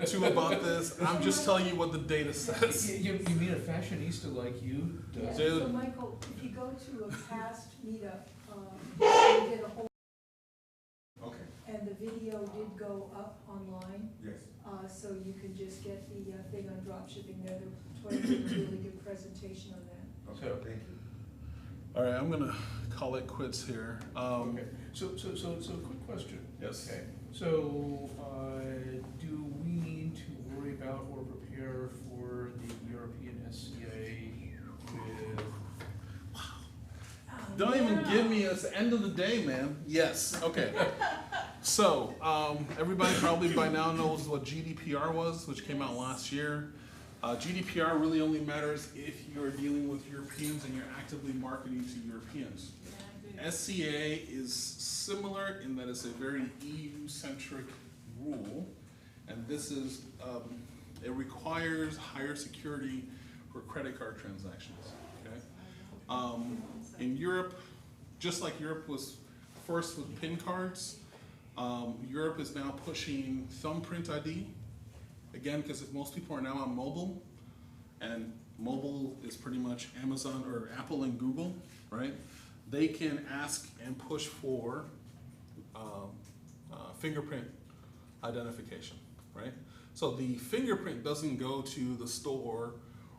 G: to about this. I'm just telling you what the data says.
B: You mean a fashionista like you does?
C: So
G: Dude.
C: Michael, if you go to a past meetup, you did a whole,
H: Okay,
C: and the video did go up online,
H: yes.
C: so you can just get the thing on drop shipping there. The Toy did a really good presentation on that.
H: Okay,
B: So-
H: thank you.
G: All right, I'm gonna call it quits here.
B: Okay, so quick question.
G: Yes.
B: Okay, so, do we need to worry about or prepare for the European SCA with?
G: Don't even give me, it's the end of the day, man. Yes, okay. So, everybody probably by now knows what GDPR was, which came out last year. GDPR really only matters if you're dealing with Europeans and you're actively marketing to Europeans. SCA is similar in that it's a very EU-centric rule, and this is, it requires higher security for credit card transactions, okay? In Europe, just like Europe was first with PIN cards, Europe is now pushing thumbprint ID, again, because most people are now on mobile, and mobile is pretty much Amazon or Apple and Google, right? They can ask and push for fingerprint identification, right? So the fingerprint doesn't go to the store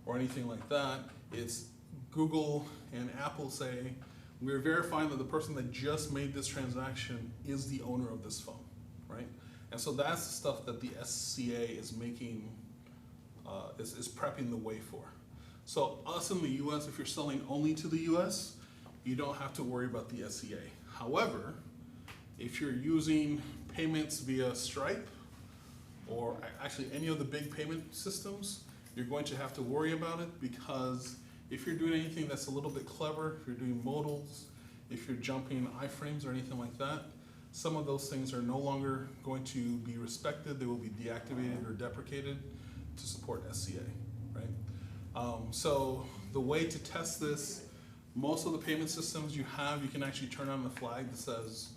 G: or anything like that. It's Google and Apple say, we're verifying that the person that just made this transaction is the owner of this phone, right? And so that's the stuff that the SCA is making, is prepping the way for. So us in the US, if you're selling only to the US, you don't have to worry about the SCA. However, if you're using payments via Stripe, or actually any of the big payment systems, you're going to have to worry about it, because if you're doing anything that's a little bit clever, if you're doing modals, if you're jumping iframes or anything like that, some of those things are no longer going to be respected. They will be deactivated or deprecated to support SCA, right? So the way to test this, most of the payment systems you have, you can actually turn on the flag that says,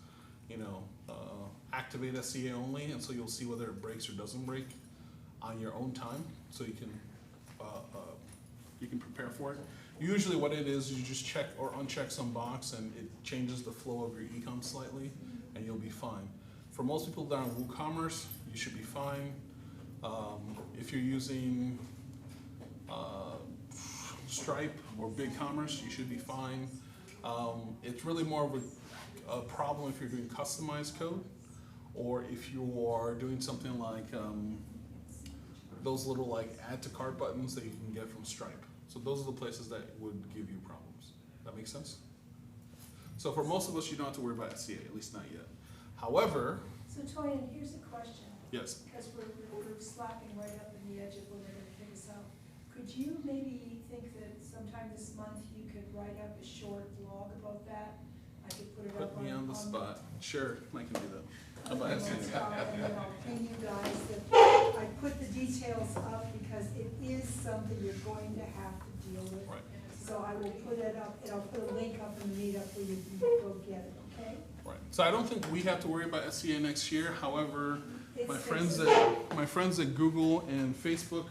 G: activate SCA only, and so you'll see whether it breaks or doesn't break on your own time, so you can prepare for it. Usually what it is you just check or uncheck some box and it changes the flow of your e-com slightly, and you'll be fine. For most people down on WooCommerce, you should be fine. If you're using Stripe or BigCommerce, you should be fine. It's really more of a problem if you're doing customized code, or if you are doing something like those little like add to cart buttons that you can get from Stripe. So those are the places that would give you problems. That makes sense? So for most of us, you don't have to worry about SCA, at least not yet. However,
C: So Toyin, here's a question,
G: yes,
C: because we're slapping right up in the edge of when we're gonna figure this out. Could you maybe think that sometime this month you could write up a short blog about that. I could put it up
G: Put me on the spot. Sure, I can do that. How about
C: And
G: that?
C: then I'll ping you guys that, I put the details up because it is something you're going to have to deal with.
G: Right.
C: So I will put it up, and I'll put a link up in the meetup where you can go get it, okay?
G: Right. So I don't think we have to worry about SEA next year. However, my
C: It's-
G: friends at Google and Facebook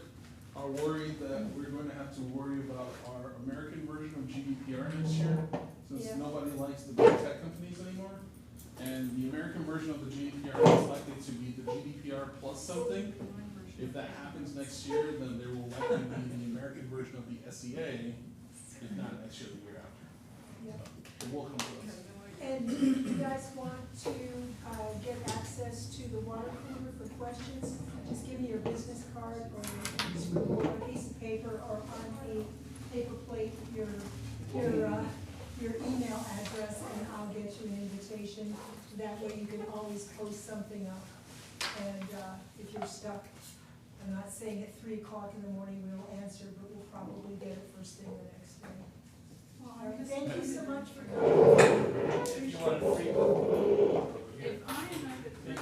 G: are worried that we're going to have to worry about our American version of GDPR next year, since
C: Yeah.
G: nobody likes the big tech companies anymore. And the American version of the GDPR is likely to be the GDPR plus something. If that happens next year, then there will likely be the American version of the SEA, if not next year, the year after.
C: Yeah.
G: So it will come to us.
C: And if you guys want to get access to the water cooler for questions, just give me your business card or scribble on a piece of paper or on a paper plate, your email address, and I'll get you an invitation. That way you can always post something up. And if you're stuck, I'm not saying at 3 o'clock in the morning we'll answer, but we'll probably get it first thing the next day.
D: Well,
C: All right,
D: I'm just
C: thank you so
D: wondering
C: much for coming.
A: If you want a free book,
D: if I am at the